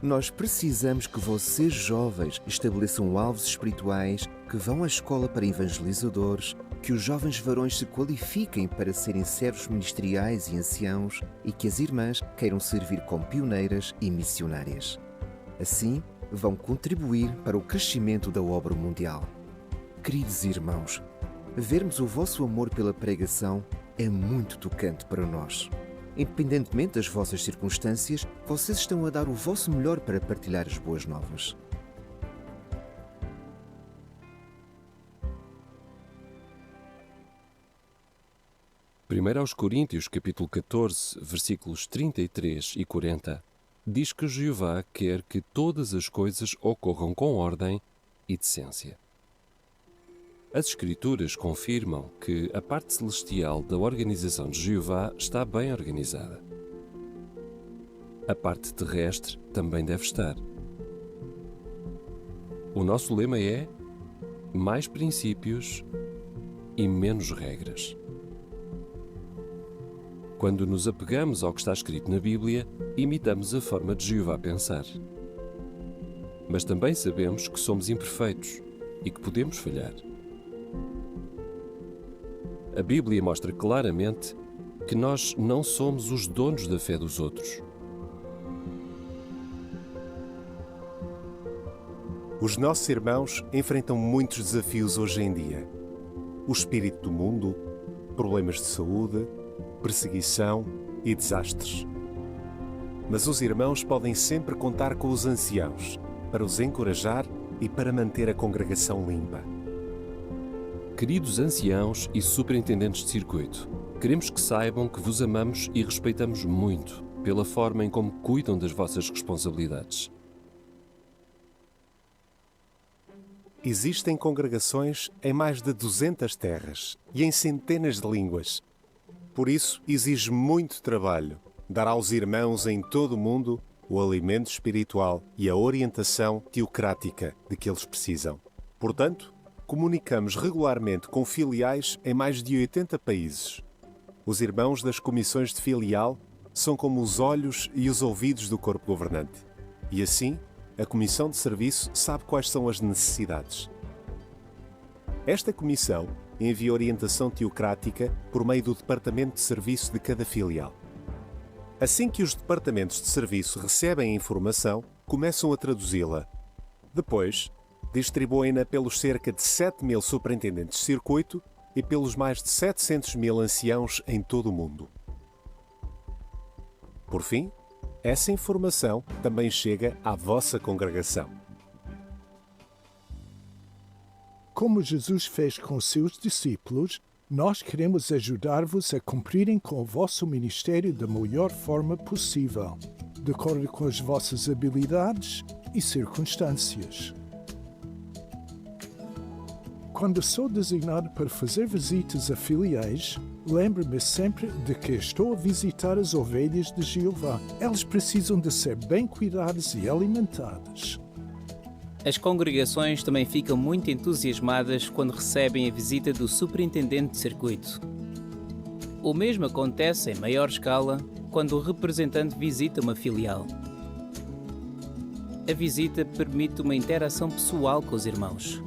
Nós precisamos que vocês, jovens, estabeleçam alvos espirituais, que vão à escola para evangelizadores, que os jovens varões se qualifiquem para serem servos ministeriais e anciãos e que as irmãs queiram servir como pioneiras e missionárias. Assim, vão contribuir para o crescimento da obra mundial. Queridos irmãos, vermos o vosso amor pela pregação é muito tocante para nós. Independentemente das vossas circunstâncias, vocês estão a dar o vosso melhor para partilhar as boas novas. Primeiro aos Coríntios, capítulo 14, versículos 33 e 40, diz que Jeová quer que todas as coisas ocorram com ordem e decência. As Escrituras confirmam que a parte celestial da organização de Jeová está bem organizada. A parte terrestre também deve estar. O nosso lema é mais princípios e menos regras. Quando nos apegamos ao que está escrito na Bíblia, imitamos a forma de Jeová pensar. Mas também sabemos que somos imperfeitos e que podemos falhar. A Bíblia mostra claramente que nós não somos os donos da fé dos outros. Os nossos irmãos enfrentam muitos desafios hoje em dia. O espírito do mundo, problemas de saúde, perseguição e desastres. Mas os irmãos podem sempre contar com os anciãos para os encorajar e para manter a congregação limpa. Queridos anciãos e superintendentes de circuito, queremos que saibam que vos amamos e respeitamos muito pela forma em como cuidam das vossas responsabilidades. Existem congregações em mais de 200 terras e em centenas de línguas. Por isso, exige muito trabalho dar aos irmãos em todo o mundo o alimento espiritual e a orientação teocrática de que eles precisam. Portanto, comunicamos regularmente com filiais em mais de 80 países. Os irmãos das comissões de filial são como os olhos e os ouvidos do corpo governante. E assim, a comissão de serviço sabe quais são as necessidades. Esta comissão envia orientação teocrática por meio do departamento de serviço de cada filial. Assim que os departamentos de serviço recebem a informação, começam a traduzi-la. Depois, distribuem-na pelos cerca de 7.000 superintendentes de circuito e pelos mais de 700.000 anciãos em todo o mundo. Por fim, essa informação também chega à vossa congregação. Como Jesus fez com os seus discípulos, nós queremos ajudar-vos a cumprirem com o vosso ministério da melhor forma possível, de acordo com as vossas habilidades e circunstâncias. Quando sou designado para fazer visitas a filiais, lembro-me sempre de que estou a visitar as ovelhas de Jeová. Elas precisam de ser bem cuidadas e alimentadas. As congregações também ficam muito entusiasmadas quando recebem a visita do superintendente de circuito. O mesmo acontece em maior escala quando o representante visita uma filial. A visita permite uma interação pessoal com os irmãos.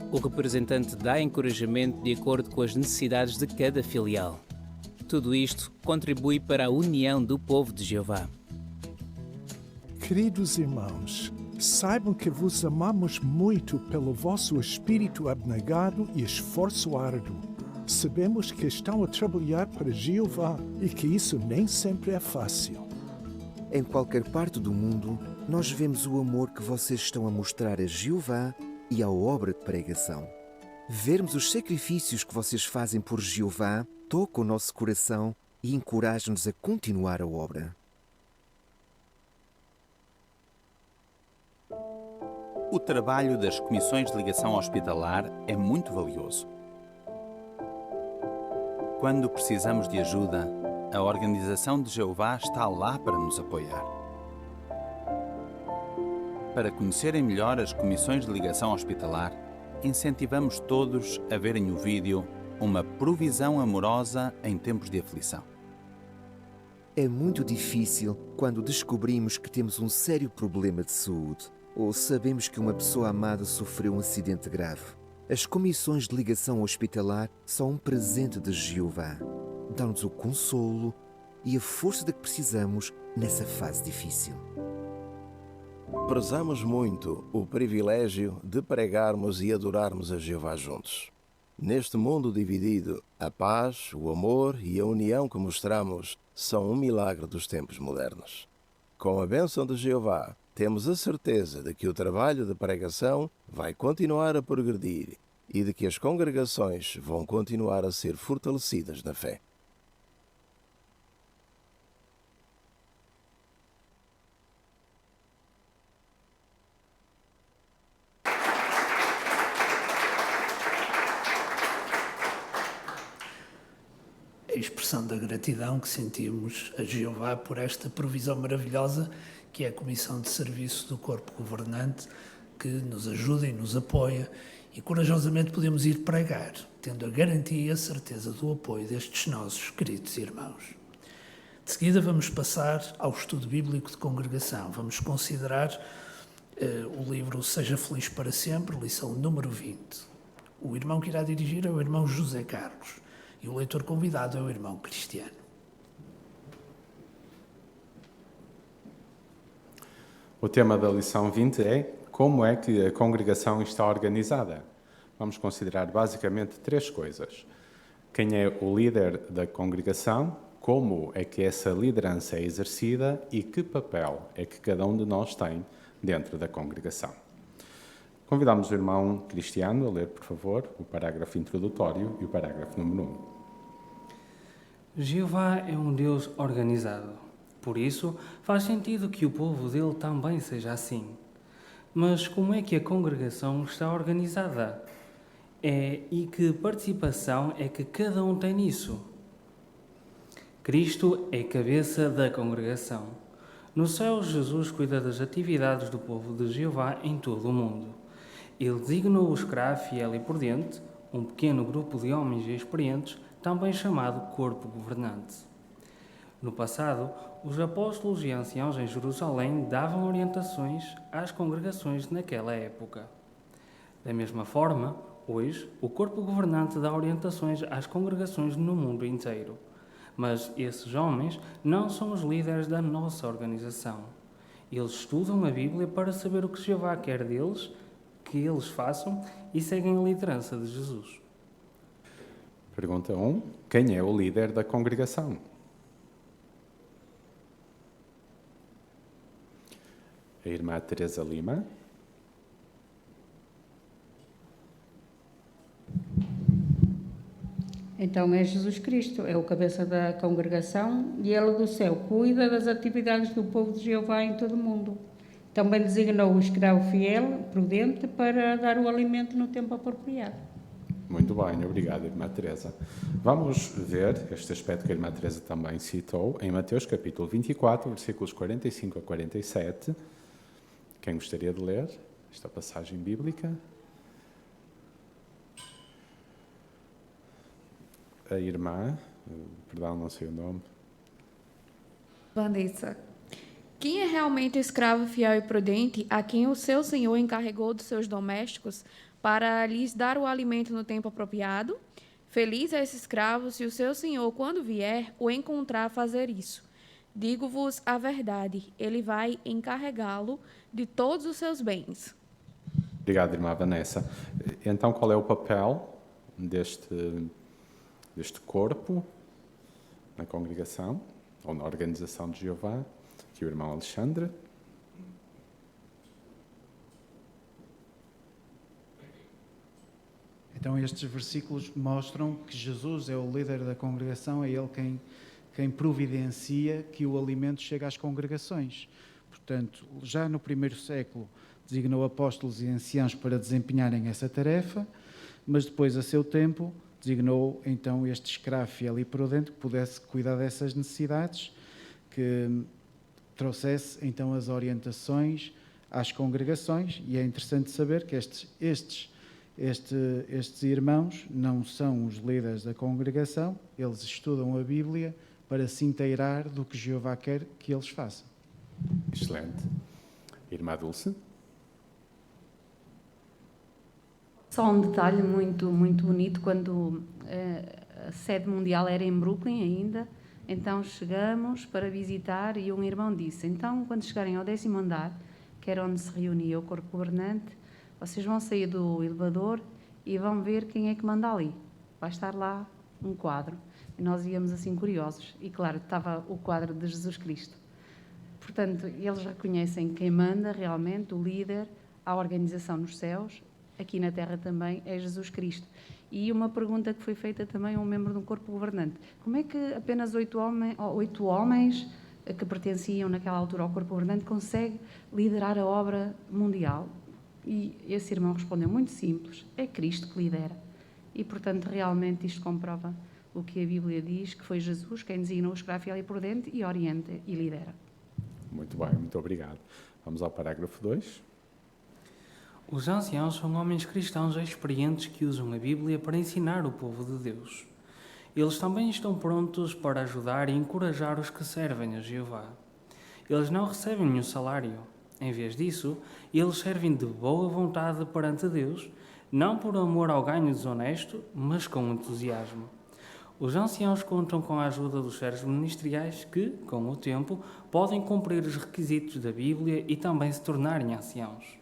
O representante dá encorajamento de acordo com as necessidades de cada filial. Tudo isto contribui para a união do povo de Jeová. Queridos irmãos, saibam que vos amamos muito pelo vosso espírito abnegado e esforço árduo. Sabemos que estão a trabalhar para Jeová e que isso nem sempre é fácil. Em qualquer parte do mundo, nós vemos o amor que vocês estão a mostrar a Jeová e à obra de pregação. Vermos os sacrifícios que vocês fazem por Jeová toca o nosso coração e encoraja-nos a continuar a obra. O trabalho das comissões de ligação hospitalar é muito valioso. Quando precisamos de ajuda, a Organização de Jeová está lá para nos apoiar. Para conhecerem melhor as comissões de ligação hospitalar, incentivamos todos a verem o vídeo Uma Provisão Amorosa em Tempos de Aflição. É muito difícil quando descobrimos que temos um sério problema de saúde ou sabemos que uma pessoa amada sofreu um acidente grave. As comissões de ligação hospitalar são um presente de Jeová. Dão-nos o consolo e a força de que precisamos nessa fase difícil. Prezamos muito o privilégio de pregarmos e adorarmos a Jeová juntos. Neste mundo dividido, a paz, o amor e a união que mostramos são um milagre dos tempos modernos. Com a bênção de Jeová, temos a certeza de que o trabalho de pregação vai continuar a progredir e de que as congregações vão continuar a ser fortalecidas na fé. A expressão da gratidão que sentimos a Jeová por esta provisão maravilhosa que é a Comissão de Serviço do Corpo Governante, que nos ajuda e nos apoia, e corajosamente podemos ir pregar, tendo a garantia e a certeza do apoio destes nossos queridos irmãos. De seguida vamos passar ao estudo bíblico de congregação. Vamos considerar o livro Seja Feliz para Sempre, lição número 20. O irmão que irá dirigir é o irmão José Carlos. E o leitor convidado é o irmão Cristiano. O tema da lição 20 é como é que a congregação está organizada. Vamos considerar basicamente 3 coisas. Quem é o líder da congregação, como é que essa liderança é exercida e que papel é que cada um de nós tem dentro da congregação. Convidamos o irmão Cristiano a ler, por favor, o parágrafo introdutório e o parágrafo número 1. Jeová é um Deus organizado. Por isso, faz sentido que o povo dele também seja assim. Mas como é que a congregação está organizada? E que participação é que cada um tem nisso? Cristo é cabeça da congregação. No céu, Jesus cuida das atividades do povo de Jeová em todo o mundo. Ele designou o escravo fiel e prudente, um pequeno grupo de homens experientes, também chamado corpo governante. No passado, os apóstolos e anciãos em Jerusalém davam orientações às congregações naquela época. Da mesma forma, hoje, o corpo governante dá orientações às congregações no mundo inteiro. Mas esses homens não são os líderes da nossa organização. Eles estudam a Bíblia para saber o que Jeová quer deles, que eles façam e seguem a liderança de Jesus. Pergunta 1. Quem é o líder da congregação? A irmã Teresa Lima. Então é Jesus Cristo, é o cabeça da congregação e ele do céu cuida das atividades do povo de Jeová em todo o mundo. Também designou o escravo fiel, prudente, para dar o alimento no tempo apropriado. Muito bem, obrigado, irmã Teresa. Vamos ver este aspecto que a irmã Teresa também citou em Mateus capítulo 24, versículos 45 a 47. Quem gostaria de ler esta passagem bíblica? A irmã, perdão, não sei o nome. Vanessa. Quem é realmente o escravo fiel e prudente a quem o seu senhor encarregou dos seus domésticos para lhes dar o alimento no tempo apropriado? Feliz é esse escravo se o seu senhor, quando vier, o encontrar a fazer isso. Digo-vos a verdade, ele vai encarregá-lo de todos os seus bens. Obrigado, irmã Vanessa. Então, qual é o papel deste corpo na congregação ou na organização de Jeová? Aqui o irmão Alexandre. Então estes versículos mostram que Jesus é o líder da congregação, é ele quem providencia que o alimento chegue às congregações. Portanto, já no primeiro século designou apóstolos e anciãos para desempenharem essa tarefa, mas depois, a seu tempo, designou então este escravo fiel e prudente que pudesse cuidar dessas necessidades, que trouxesse então as orientações às congregações. E é interessante saber que estes irmãos não são os líderes da congregação, eles estudam a Bíblia para se inteirar do que Jeová quer que eles façam. Excelente. Irmã Dulce? Só um detalhe muito bonito, quando a sede mundial era em Brooklyn ainda, então chegamos para visitar e um irmão disse, então quando chegarem ao 10º andar, que era onde se reunia o corpo governante, vocês vão sair do elevador e vão ver quem é que manda ali. Vai estar lá um quadro. E nós íamos assim curiosos. E claro, estava o quadro de Jesus Cristo. Portanto, eles reconhecem quem manda realmente, o líder, a organização nos céus, aqui na terra também, é Jesus Cristo. E uma pergunta que foi feita também a um membro de um corpo governante. Como é que apenas 8 homens que pertenciam naquela altura ao corpo governante consegue liderar a obra mundial? E esse irmão respondeu muito simples, é Cristo que lidera. E, portanto, realmente isto comprova o que a Bíblia diz, que foi Jesus quem designou o escravo fiel e prudente e orienta e lidera. Muito bem, muito obrigado. Vamos ao parágrafo 2. Os anciãos são homens cristãos experientes que usam a Bíblia para ensinar o povo de Deus. Eles também estão prontos para ajudar e encorajar os que servem a Jeová. Eles não recebem nenhum salário. Em vez disso, eles servem de boa vontade perante Deus, não por amor ao ganho desonesto, mas com entusiasmo. Os anciãos contam com a ajuda dos servos ministeriais que, com o tempo, podem cumprir os requisitos da Bíblia e também se tornarem anciãos.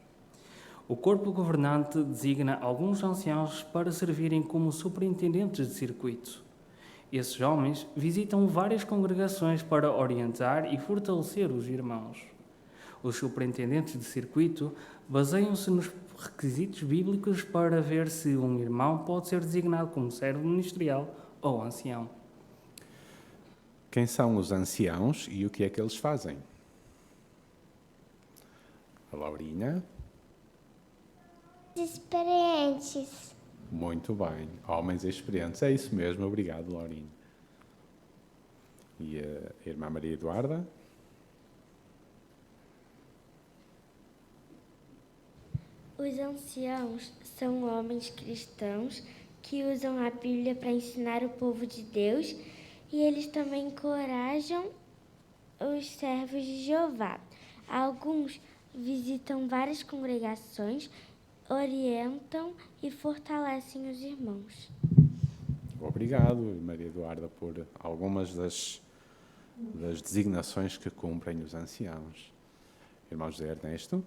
O corpo governante designa alguns anciãos para servirem como superintendentes de circuito. Esses homens visitam várias congregações para orientar e fortalecer os irmãos. Os superintendentes de circuito baseiam-se nos requisitos bíblicos para ver se um irmão pode ser designado como servo ministerial ou ancião. Quem são os anciãos e o que é que eles fazem? A Laurinha? Experientes. Muito bem. Homens experientes. É isso mesmo. Obrigado, Laurinha. E a irmã Maria Eduarda? Os anciãos são homens cristãos que usam a Bíblia para ensinar o povo de Deus e eles também encorajam os servos de Jeová. Alguns visitam várias congregações, orientam e fortalecem os irmãos. Obrigado, Maria Eduarda, por algumas das designações que cumprem os anciãos. Irmão José Ernesto?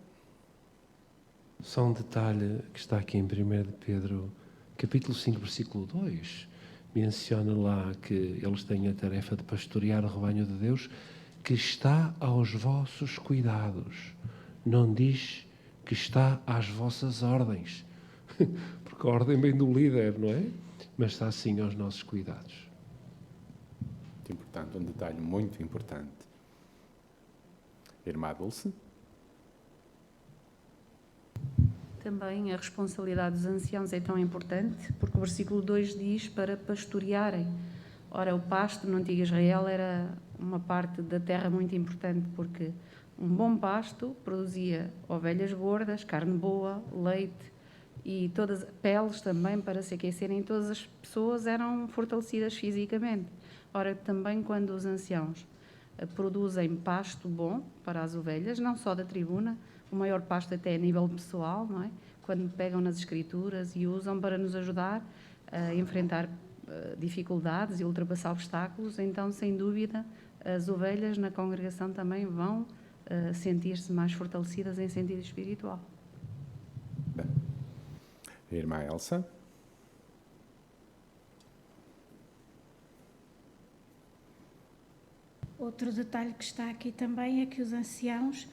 Só um detalhe que está aqui em 1 de Pedro, capítulo 5, versículo 2, menciona lá que eles têm a tarefa de pastorear o rebanho de Deus, que está aos vossos cuidados. Não diz que está às vossas ordens, porque a ordem vem do líder, não é? Mas está sim aos nossos cuidados. Muito importante, um detalhe muito importante. Irmã Dulce? Também a responsabilidade dos anciãos é tão importante, porque o versículo 2 diz para pastorearem. Ora, o pasto no antigo Israel era uma parte da terra muito importante, porque um bom pasto produzia ovelhas gordas, carne boa, leite e todas peles também para se aquecerem. Todas as pessoas eram fortalecidas fisicamente. Ora, também quando os anciãos produzem pasto bom para as ovelhas, não só da tribuna, o maior pasto até a nível pessoal, não é? Quando pegam nas escrituras e usam para nos ajudar a enfrentar dificuldades e ultrapassar obstáculos, então, sem dúvida, as ovelhas na congregação também vão sentir-se mais fortalecidas em sentido espiritual. Irmã Elsa? Outro detalhe que está aqui também é que os anciãos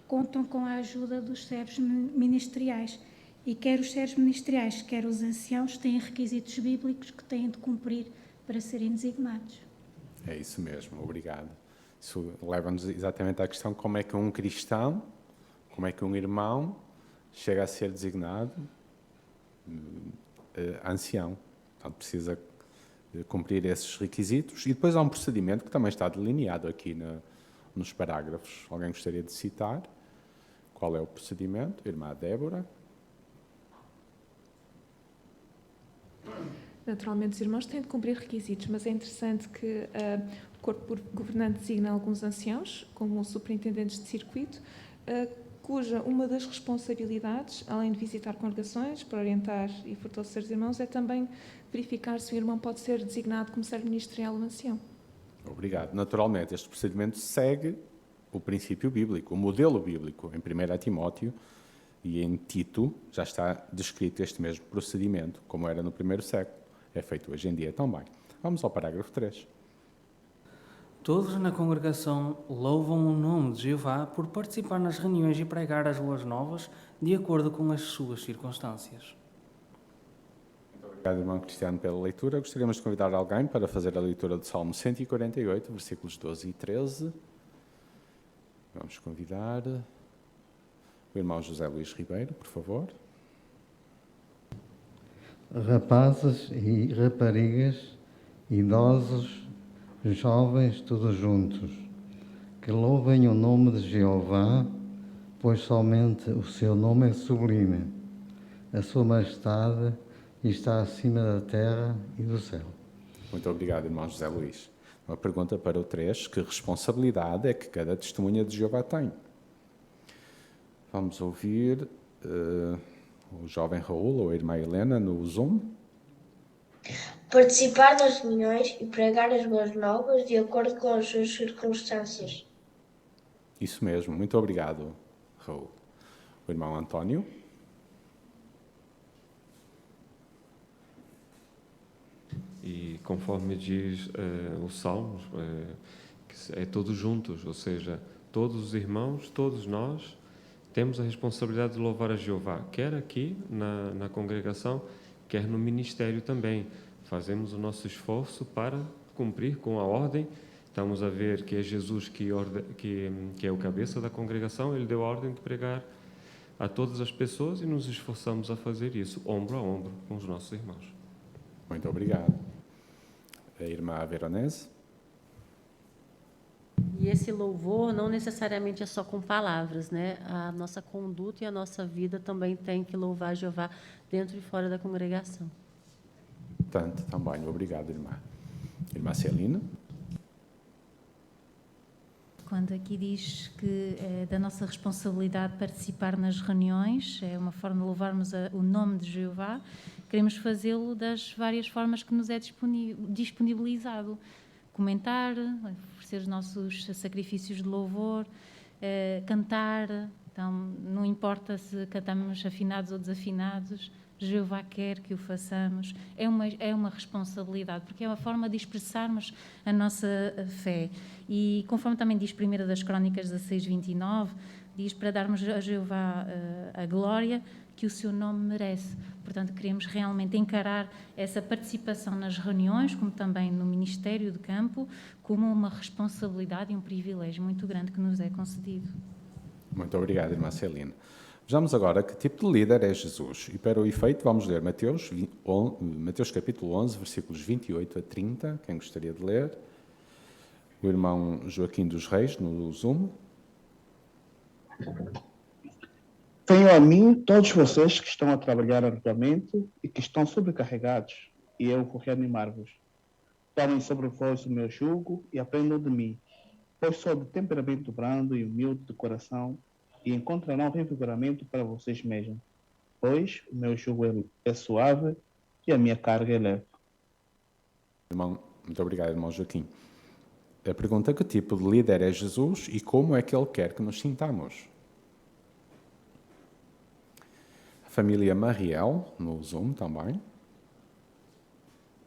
contam com a ajuda dos servos ministeriais. E quer os servos ministeriais, quer os anciãos têm requisitos bíblicos que têm de cumprir para serem designados. É isso mesmo, obrigado. Isso leva-nos exatamente à questão como é que um cristão, como é que um irmão chega a ser designado ancião. Portanto, precisa cumprir esses requisitos. E depois há um procedimento que também está delineado aqui nos parágrafos. Alguém gostaria de citar? Qual é o procedimento? Irmã Débora? Naturalmente, os irmãos têm de cumprir requisitos, mas é interessante que O corpo governante designa alguns anciãos, como superintendentes de circuito, cuja uma das responsabilidades, além de visitar congregações para orientar e fortalecer os irmãos, é também verificar se o irmão pode ser designado como servo ministerial ou ancião. Obrigado. Naturalmente, este procedimento segue o princípio bíblico, o modelo bíblico. Em 1 Timóteo e em Tito já está descrito este mesmo procedimento, como era no primeiro século. É feito hoje em dia também. Vamos ao parágrafo 3. Todos na congregação louvam o nome de Jeová por participar nas reuniões e pregar as boas novas de acordo com as suas circunstâncias. Obrigado, irmão Cristiano, pela leitura. Gostaríamos de convidar alguém para fazer a leitura do Salmo 148, versículos 12 e 13. Vamos convidar o irmão José Luís Ribeiro, por favor. Rapazes e raparigas, idosos, jovens, todos juntos, que louvem o nome de Jeová, pois somente o seu nome é sublime. A sua majestade está acima da terra e do céu. Muito obrigado, irmão José Luís. Uma pergunta para o 3. Que responsabilidade é que cada testemunha de Jeová tem? Vamos ouvir o jovem Raul ou a irmã Helena no Zoom. Participar das reuniões e pregar as boas novas de acordo com as suas circunstâncias. Isso mesmo. Muito obrigado, Raul. O irmão António. E conforme diz os Salmos, é todos juntos, ou seja, todos os irmãos, todos nós, temos a responsabilidade de louvar a Jeová, quer aqui na congregação, quer no ministério também. Fazemos o nosso esforço para cumprir com a ordem. Estamos a ver que é Jesus que é o cabeça da congregação, ele deu a ordem de pregar a todas as pessoas e nos esforçamos a fazer isso, ombro a ombro, com os nossos irmãos. Muito obrigado. A irmã Veronese. E esse louvor não necessariamente é só com palavras, né? A nossa conduta e a nossa vida também tem que louvar Jeová dentro e fora da congregação. Tanto, também. Obrigado, irmã. Irmã Celina. Quando aqui diz que é da nossa responsabilidade participar nas reuniões, é uma forma de louvarmos o nome de Jeová, queremos fazê-lo das várias formas que nos é disponibilizado. Comentar, oferecer os nossos sacrifícios de louvor, cantar, então não importa se cantamos afinados ou desafinados, Jeová quer que o façamos, é uma responsabilidade, porque é uma forma de expressarmos a nossa fé. E conforme também diz 1 das Crónicas 16:29, diz para darmos a Jeová a glória que o seu nome merece. Portanto, queremos realmente encarar essa participação nas reuniões, como também no Ministério de Campo, como uma responsabilidade e um privilégio muito grande que nos é concedido. Muito obrigado, irmã Celina. Vejamos agora que tipo de líder é Jesus. E para o efeito vamos ler Mateus capítulo 11, versículos 28 a 30. Quem gostaria de ler? O irmão Joaquim dos Reis, no Zoom. Venham a mim todos vocês que estão a trabalhar arduamente e que estão sobrecarregados, e eu vou reanimar-vos. Tomem sobre vós o meu jugo e aprendam de mim, pois sou de temperamento brando e humilde de coração, e encontrarão revigoramento para vocês mesmos, pois o meu jugo é suave e a minha carga é leve. Muito obrigado, irmão Joaquim. A pergunta é: que tipo de líder é Jesus e como é que ele quer que nos sintamos? A família Mariel, no Zoom também.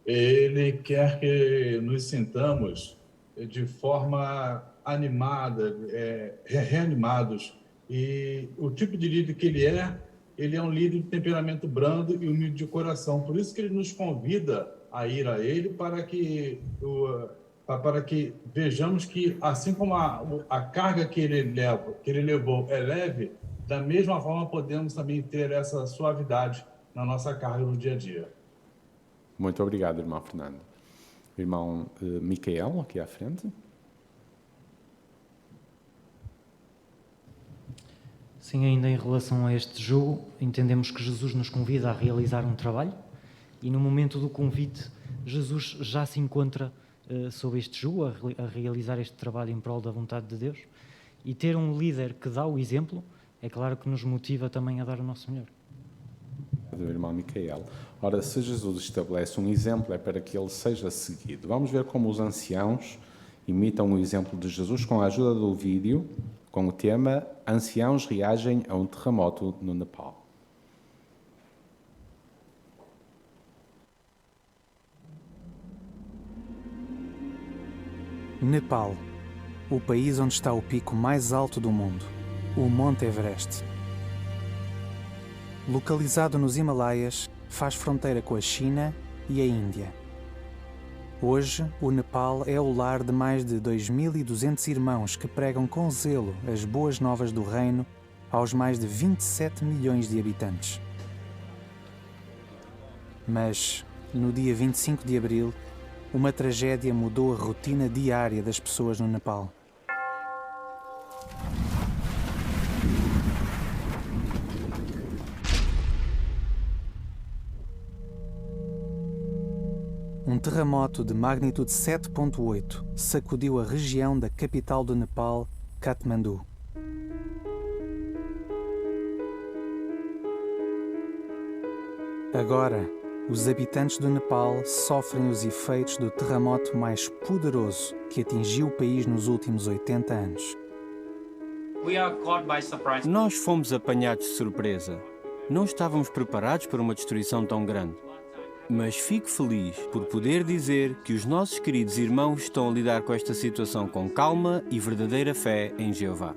Ele quer que nos sintamos de forma animada, reanimados. E o tipo de líder que ele é um líder de temperamento brando e humilde de coração. Por isso que ele nos convida a ir a ele para que vejamos que, assim como a carga que ele levou é leve, da mesma forma podemos também ter essa suavidade na nossa carga no dia a dia. Muito obrigado, irmão Fernando. Irmão Micael, aqui à frente. Sim, ainda em relação a este jogo, entendemos que Jesus nos convida a realizar um trabalho e no momento do convite, Jesus já se encontra sob este jugo, a realizar este trabalho em prol da vontade de Deus. E ter um líder que dá o exemplo, é claro que nos motiva também a dar o nosso melhor. Do irmão Micael. Ora, se Jesus estabelece um exemplo, é para que ele seja seguido. Vamos ver como os anciãos imitam o exemplo de Jesus com a ajuda do vídeo, com o tema Anciãos reagem a um terremoto no Nepal. Nepal, o país onde está o pico mais alto do mundo, o Monte Everest. Localizado nos Himalaias, faz fronteira com a China e a Índia. Hoje, o Nepal é o lar de mais de 2.200 irmãos que pregam com zelo as boas novas do reino aos mais de 27 milhões de habitantes. Mas, no dia 25 de abril, uma tragédia mudou a rotina diária das pessoas no Nepal. Um terremoto de magnitude 7.8 sacudiu a região da capital do Nepal, Katmandu. Agora, os habitantes do Nepal sofrem os efeitos do terremoto mais poderoso que atingiu o país nos últimos 80 anos. Nós fomos apanhados de surpresa. Não estávamos preparados para uma destruição tão grande. Mas fico feliz por poder dizer que os nossos queridos irmãos estão a lidar com esta situação com calma e verdadeira fé em Jeová.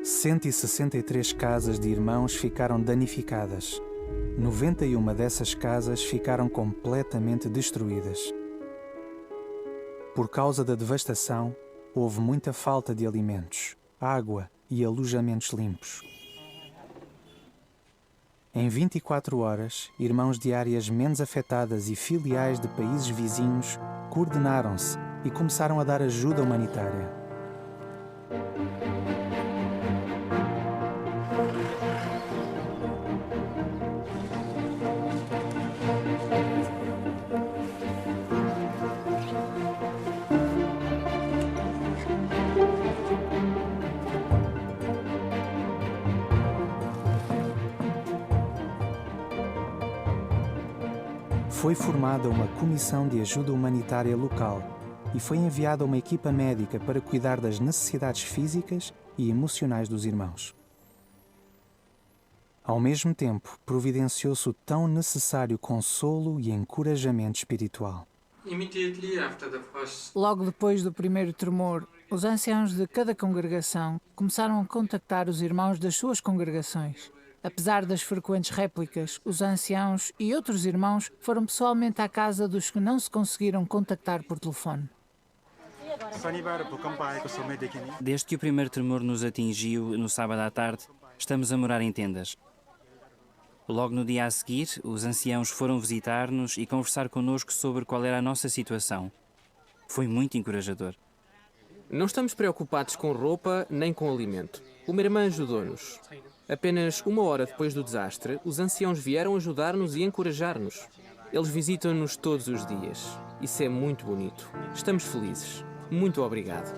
163 casas de irmãos ficaram danificadas. 91 dessas casas ficaram completamente destruídas. Por causa da devastação, houve muita falta de alimentos, água e alojamentos limpos. Em 24 horas, irmãos de áreas menos afetadas e filiais de países vizinhos coordenaram-se e começaram a dar ajuda humanitária. Foi formada uma comissão de ajuda humanitária local e foi enviada uma equipa médica para cuidar das necessidades físicas e emocionais dos irmãos. Ao mesmo tempo, providenciou-se o tão necessário consolo e encorajamento espiritual. Logo depois do primeiro tremor, os anciãos de cada congregação começaram a contactar os irmãos das suas congregações. Apesar das frequentes réplicas, os anciãos e outros irmãos foram pessoalmente à casa dos que não se conseguiram contactar por telefone. Desde que o primeiro tremor nos atingiu no sábado à tarde, estamos a morar em tendas. Logo no dia a seguir, os anciãos foram visitar-nos e conversar connosco sobre qual era a nossa situação. Foi muito encorajador. Não estamos preocupados com roupa nem com alimento. Uma irmã ajudou-nos. Apenas uma hora depois do desastre, os anciãos vieram ajudar-nos e encorajar-nos. Eles visitam-nos todos os dias. Isso é muito bonito. Estamos felizes. Muito obrigado.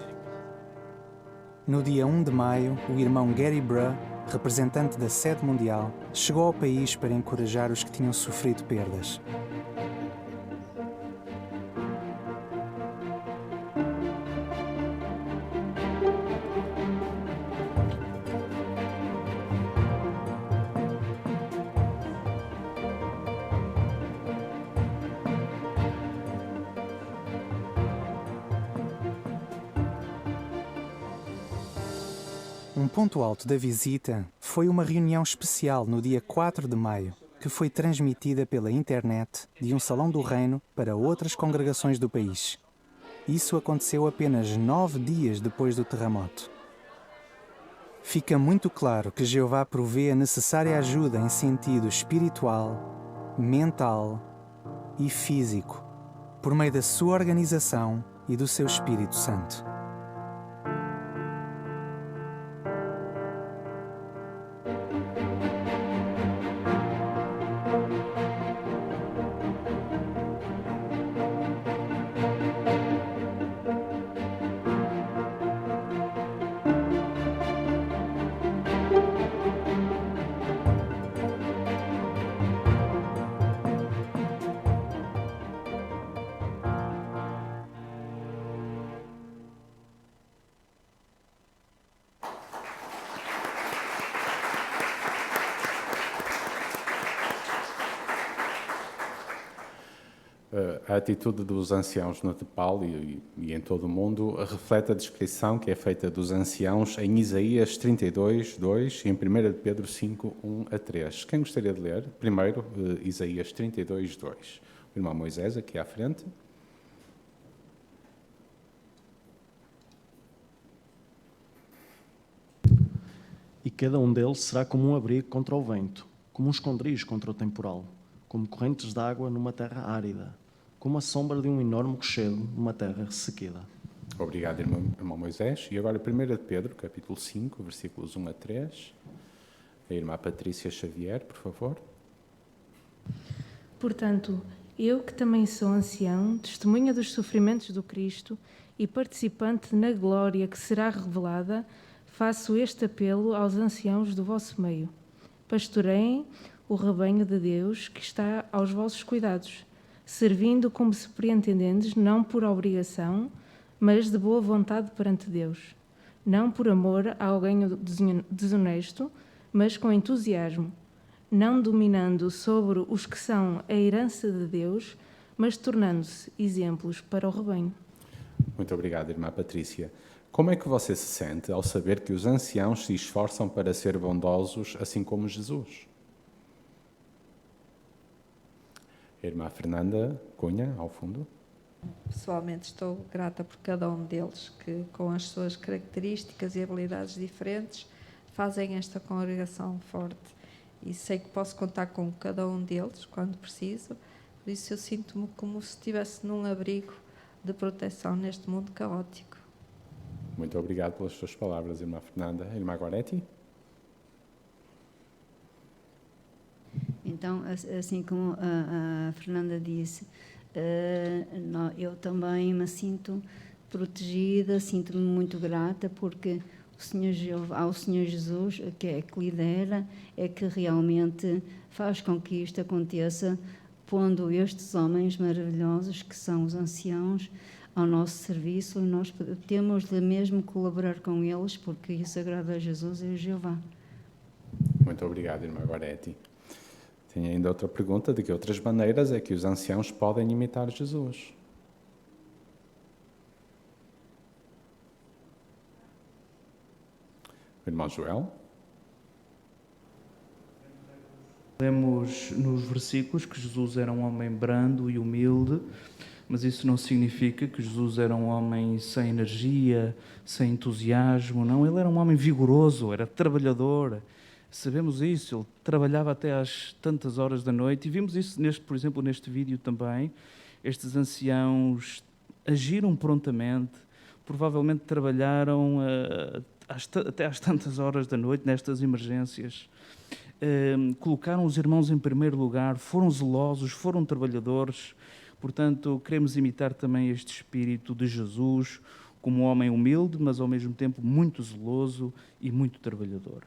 No dia 1 de maio, o irmão Gary Bruh, representante da Sede Mundial, chegou ao país para encorajar os que tinham sofrido perdas. Um ponto alto da visita foi uma reunião especial no dia 4 de maio, que foi transmitida pela internet de um salão do reino para outras congregações do país. Isso aconteceu apenas 9 dias depois do terremoto. Fica muito claro que Jeová provê a necessária ajuda em sentido espiritual, mental e físico, por meio da sua organização e do seu Espírito Santo. a atitude dos anciãos no Nepal e em todo o mundo reflete a descrição que é feita dos anciãos em Isaías 32, 2 e em 1 Pedro 5, 1 a 3. Quem gostaria de ler? Primeiro, Isaías 32, 2. O irmão Moisés, aqui à frente. E cada um deles será como um abrigo contra o vento, como um esconderijo contra o temporal, como correntes de água numa terra árida, como a sombra de um enorme rochedo numa terra ressequida. Obrigado, irmão Moisés. E agora 1 Pedro, capítulo 5, versículos 1 a 3. A irmã Patrícia Xavier, por favor. Portanto, eu que também sou ancião, testemunha dos sofrimentos do Cristo e participante na glória que será revelada, faço este apelo aos anciãos do vosso meio. Pastoreiem o rebanho de Deus que está aos vossos cuidados, servindo como superintendentes não por obrigação, mas de boa vontade perante Deus, não por amor a alguém desonesto, mas com entusiasmo, não dominando sobre os que são a herança de Deus, mas tornando-se exemplos para o rebanho. Muito obrigado, irmã Patrícia. Como é que você se sente ao saber que os anciãos se esforçam para ser bondosos, assim como Jesus? A irmã Fernanda Cunha, ao fundo. Pessoalmente estou grata por cada um deles, que com as suas características e habilidades diferentes fazem esta congregação forte. E sei que posso contar com cada um deles quando preciso, por isso eu sinto-me como se estivesse num abrigo de proteção neste mundo caótico. Muito obrigado pelas suas palavras, irmã Fernanda. Irmã Goretti? Então, assim como a Fernanda disse, eu também me sinto protegida, sinto-me muito grata, porque ao Senhor Jesus, que é que lidera, é que realmente faz com que isto aconteça, pondo estes homens maravilhosos, que são os anciãos, ao nosso serviço, e nós temos de mesmo colaborar com eles, porque isso agrada a Jesus e a Jeová. Muito obrigado, irmã Goretti. Tenho ainda outra pergunta: de que outras maneiras é que os anciãos podem imitar Jesus? O irmão Joel? Lemos nos versículos que Jesus era um homem brando e humilde, mas isso não significa que Jesus era um homem sem energia, sem entusiasmo, não. Ele era um homem vigoroso, era trabalhador. Sabemos isso, ele trabalhava até às tantas horas da noite, e vimos isso, por exemplo, neste vídeo também. Estes anciãos agiram prontamente, provavelmente trabalharam até às tantas horas da noite nestas emergências. Colocaram os irmãos em primeiro lugar, foram zelosos, foram trabalhadores. Portanto, queremos imitar também este espírito de Jesus como um homem humilde, mas ao mesmo tempo muito zeloso e muito trabalhador.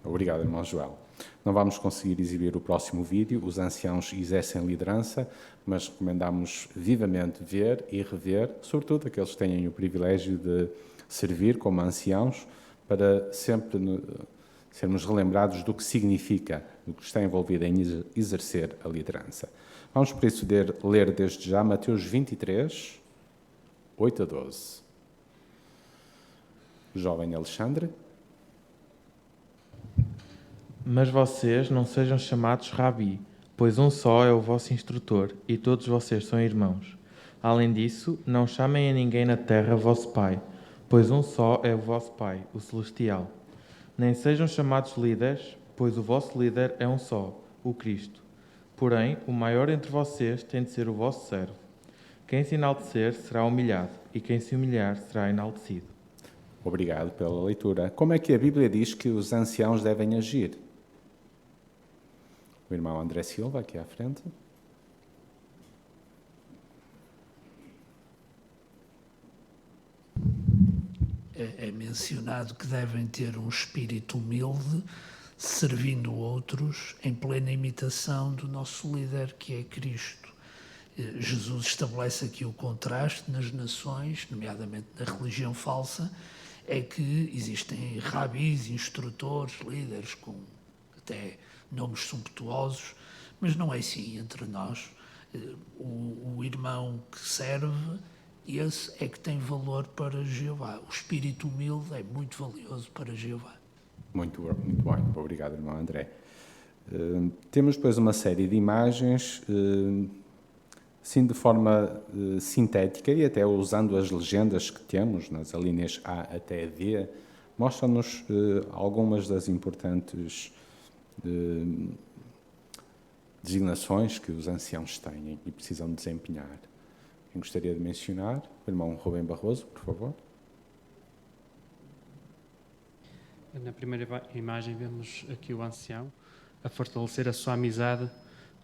Obrigado, irmão Joel. Não vamos conseguir exibir o próximo vídeo. Os anciãos exercem liderança, mas recomendamos vivamente ver e rever, sobretudo aqueles que têm o privilégio de servir como anciãos, para sempre sermos relembrados do que significa, do que está envolvido em exercer a liderança. Vamos, por isso, ler desde já Mateus 23, 8 a 12. O jovem Alexandre. Mas vocês não sejam chamados Rabi, pois um só é o vosso instrutor, e todos vocês são irmãos. Além disso, não chamem a ninguém na terra vosso Pai, pois um só é o vosso Pai, o Celestial. Nem sejam chamados líderes, pois o vosso líder é um só, o Cristo. Porém, o maior entre vocês tem de ser o vosso servo. Quem se enaltecer será humilhado, e quem se humilhar será enaltecido. Obrigado pela leitura. Como é que a Bíblia diz que os anciãos devem agir? O irmão André Silva, aqui à frente. É mencionado que devem ter um espírito humilde, servindo outros em plena imitação do nosso líder, que é Cristo. Jesus estabelece aqui o contraste nas nações, nomeadamente na religião falsa, é que existem rabis, instrutores, líderes com até nomes sumptuosos, mas não é assim entre nós. O irmão que serve, esse é que tem valor para Jeová. O espírito humilde é muito valioso para Jeová. Muito bem. Obrigado, irmão André. Temos depois uma série de imagens, sim, de forma sintética e até usando as legendas que temos nas alíneas A até D, mostram-nos algumas das importantes designações que os anciãos têm e precisam desempenhar. Quem gostaria de mencionar? O irmão Rubem Barroso, por favor. Na primeira imagem vemos aqui o ancião a fortalecer a sua amizade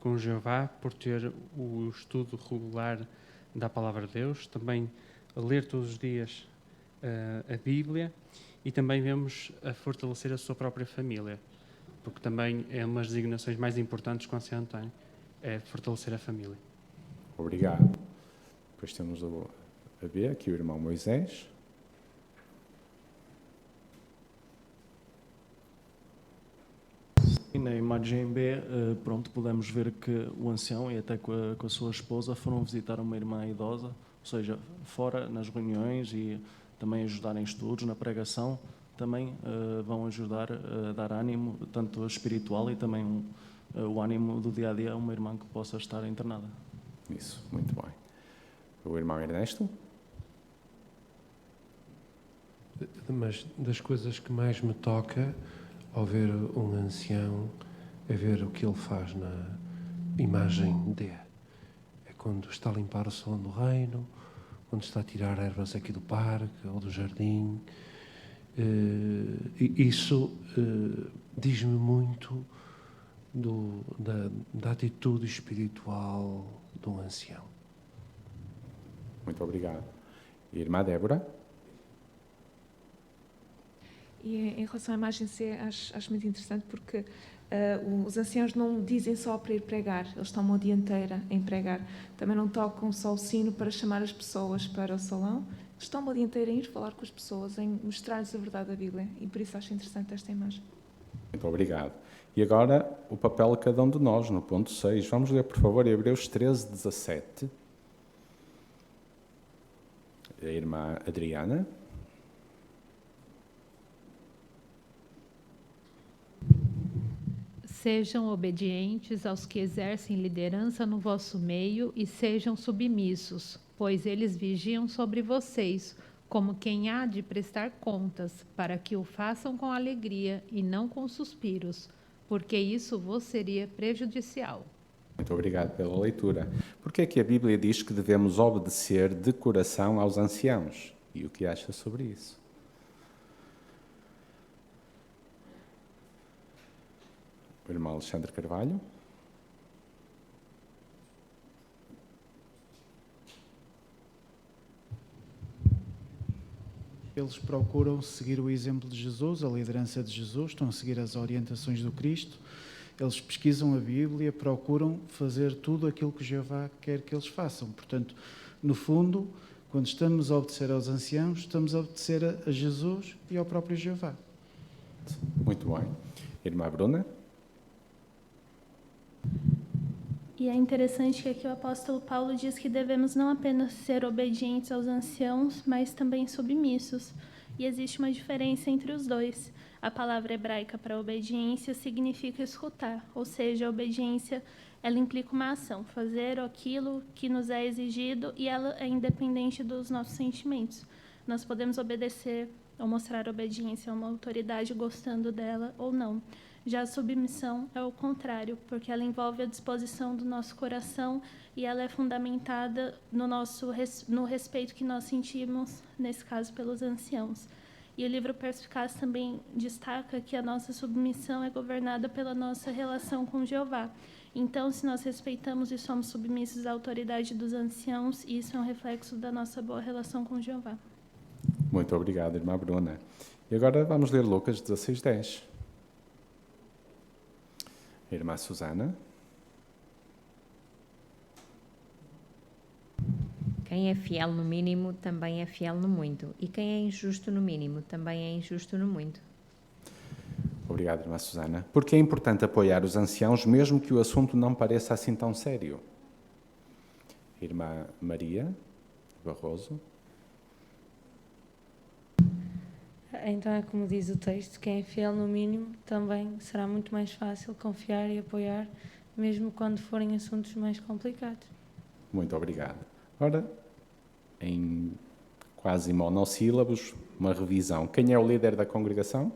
com Jeová por ter o estudo regular da Palavra de Deus, também a ler todos os dias a Bíblia, e também vemos a fortalecer a sua própria família, porque também é uma das designações mais importantes que o ancião tem, é fortalecer a família. Obrigado. Depois temos a B, aqui o irmão Moisés. E na imagem B, podemos ver que o ancião e até com a sua esposa foram visitar uma irmã idosa, ou seja, fora nas reuniões e também ajudar em estudos, na pregação, também vão ajudar a dar ânimo, tanto espiritual e também o ânimo do dia a dia a uma irmã que possa estar internada. Isso, muito bem. O irmão Ernesto? Mas das coisas que mais me toca ao ver um ancião é ver o que ele faz na imagem D. É quando está a limpar o salão do reino, quando está a tirar ervas aqui do parque ou do jardim. Isso diz-me muito da atitude espiritual de um ancião. Muito obrigado. Irmã Débora? E em relação à imagem C, acho muito interessante porque os anciãos não dizem só para ir pregar, eles tomam a dianteira em pregar. Também não tocam só o sino para chamar as pessoas para o salão, eles tomam a dianteira em ir falar com as pessoas, em mostrar-lhes a verdade da Bíblia. E por isso acho interessante esta imagem. Muito obrigado. E agora o papel de cada um de nós, no ponto 6. Vamos ler, por favor, Hebreus 13, 17. A irmã Adriana. Sejam obedientes aos que exercem liderança no vosso meio e sejam submissos, pois eles vigiam sobre vocês, como quem há de prestar contas, para que o façam com alegria e não com suspiros, porque isso vos seria prejudicial. Muito obrigado pela leitura. Por que é que a Bíblia diz que devemos obedecer de coração aos anciãos? E o que acha sobre isso? O irmão Alexandre Carvalho. Eles procuram seguir o exemplo de Jesus, a liderança de Jesus, estão a seguir as orientações do Cristo. Eles pesquisam a Bíblia, procuram fazer tudo aquilo que Jeová quer que eles façam. Portanto, no fundo, quando estamos a obedecer aos anciãos, estamos a obedecer a Jesus e ao próprio Jeová. Muito bem. Irmã Bruna? E é interessante que aqui o apóstolo Paulo diz que devemos não apenas ser obedientes aos anciãos, mas também submissos. E existe uma diferença entre os dois. A palavra hebraica para obediência significa escutar, ou seja, a obediência ela implica uma ação, fazer aquilo que nos é exigido e ela é independente dos nossos sentimentos. Nós podemos obedecer ou mostrar obediência a uma autoridade gostando dela ou não. Já a submissão é o contrário, porque ela envolve a disposição do nosso coração e ela é fundamentada no respeito que nós sentimos, nesse caso, pelos anciãos. E o livro Perspicaz também destaca que a nossa submissão é governada pela nossa relação com Jeová. Então, se nós respeitamos e somos submissos à autoridade dos anciãos, isso é um reflexo da nossa boa relação com Jeová. Muito obrigado, irmã Bruna. E agora vamos ler Lucas 16, 10. Irmã Susana. Quem é fiel no mínimo também é fiel no muito. E quem é injusto no mínimo também é injusto no muito. Obrigado, irmã Susana. Porque é importante apoiar os anciãos, mesmo que o assunto não pareça assim tão sério? Irmã Maria Barroso. Então é como diz o texto, quem é fiel no mínimo também será muito mais fácil confiar e apoiar, mesmo quando forem assuntos mais complicados. Muito obrigado. Ora, em quase monossílabos, uma revisão. Quem é o líder da congregação?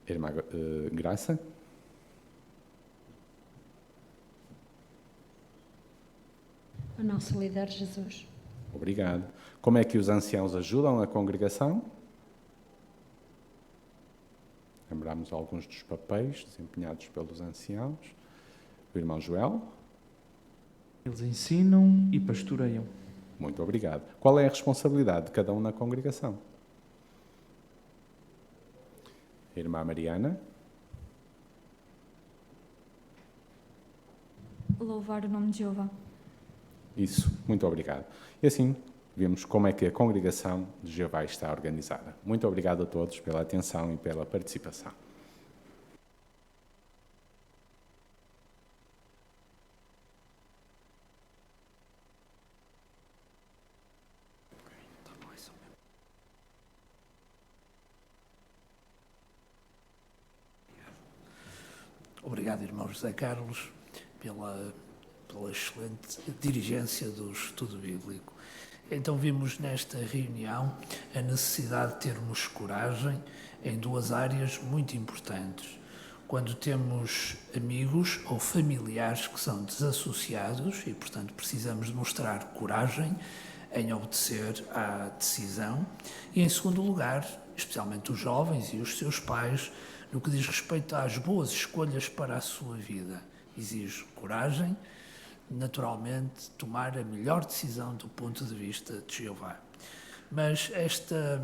Irmã Graça. O nosso líder Jesus. Obrigado. Como é que os anciãos ajudam a congregação? Lembramos alguns dos papéis desempenhados pelos anciãos. O irmão Joel. Eles ensinam e pastoreiam. Muito obrigado. Qual é a responsabilidade de cada um na congregação? Irmã Mariana. Louvar o nome de Jeová. Isso, muito obrigado. E assim, vemos como é que a congregação de Jeová está organizada. Muito obrigado a todos pela atenção e pela participação. Obrigado, irmão José Carlos, pela excelente dirigência do estudo bíblico. Então vimos nesta reunião a necessidade de termos coragem em duas áreas muito importantes. Quando temos amigos ou familiares que são desassociados e, portanto, precisamos demonstrar coragem em obedecer à decisão. E, em segundo lugar, especialmente os jovens e os seus pais, no que diz respeito às boas escolhas para a sua vida. Exige coragem, naturalmente, tomar a melhor decisão do ponto de vista de Jeová. Mas esta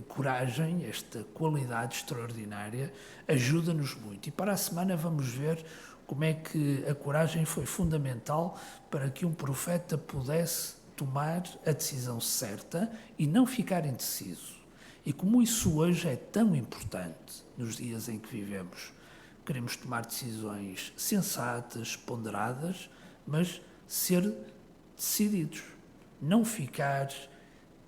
coragem, esta qualidade extraordinária, ajuda-nos muito. E para a semana vamos ver como é que a coragem foi fundamental para que um profeta pudesse tomar a decisão certa e não ficar indeciso. E como isso hoje é tão importante nos dias em que vivemos. Queremos tomar decisões sensatas, ponderadas, mas ser decididos. Não ficar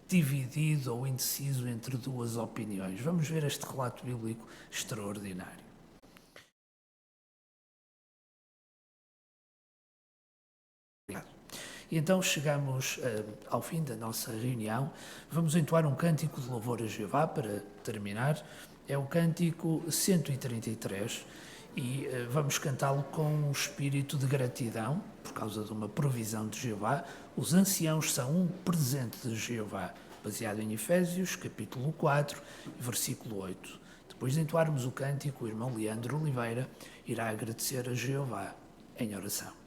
dividido ou indeciso entre duas opiniões. Vamos ver este relato bíblico extraordinário. E então chegamos ao fim da nossa reunião. Vamos entoar um cântico de louvor a Jeová para terminar. É o cântico 133 e vamos cantá-lo com um espírito de gratidão por causa de uma provisão de Jeová. Os anciãos são um presente de Jeová, baseado em Efésios, capítulo 4, versículo 8. Depois de entoarmos o cântico, o irmão Leandro Oliveira irá agradecer a Jeová em oração.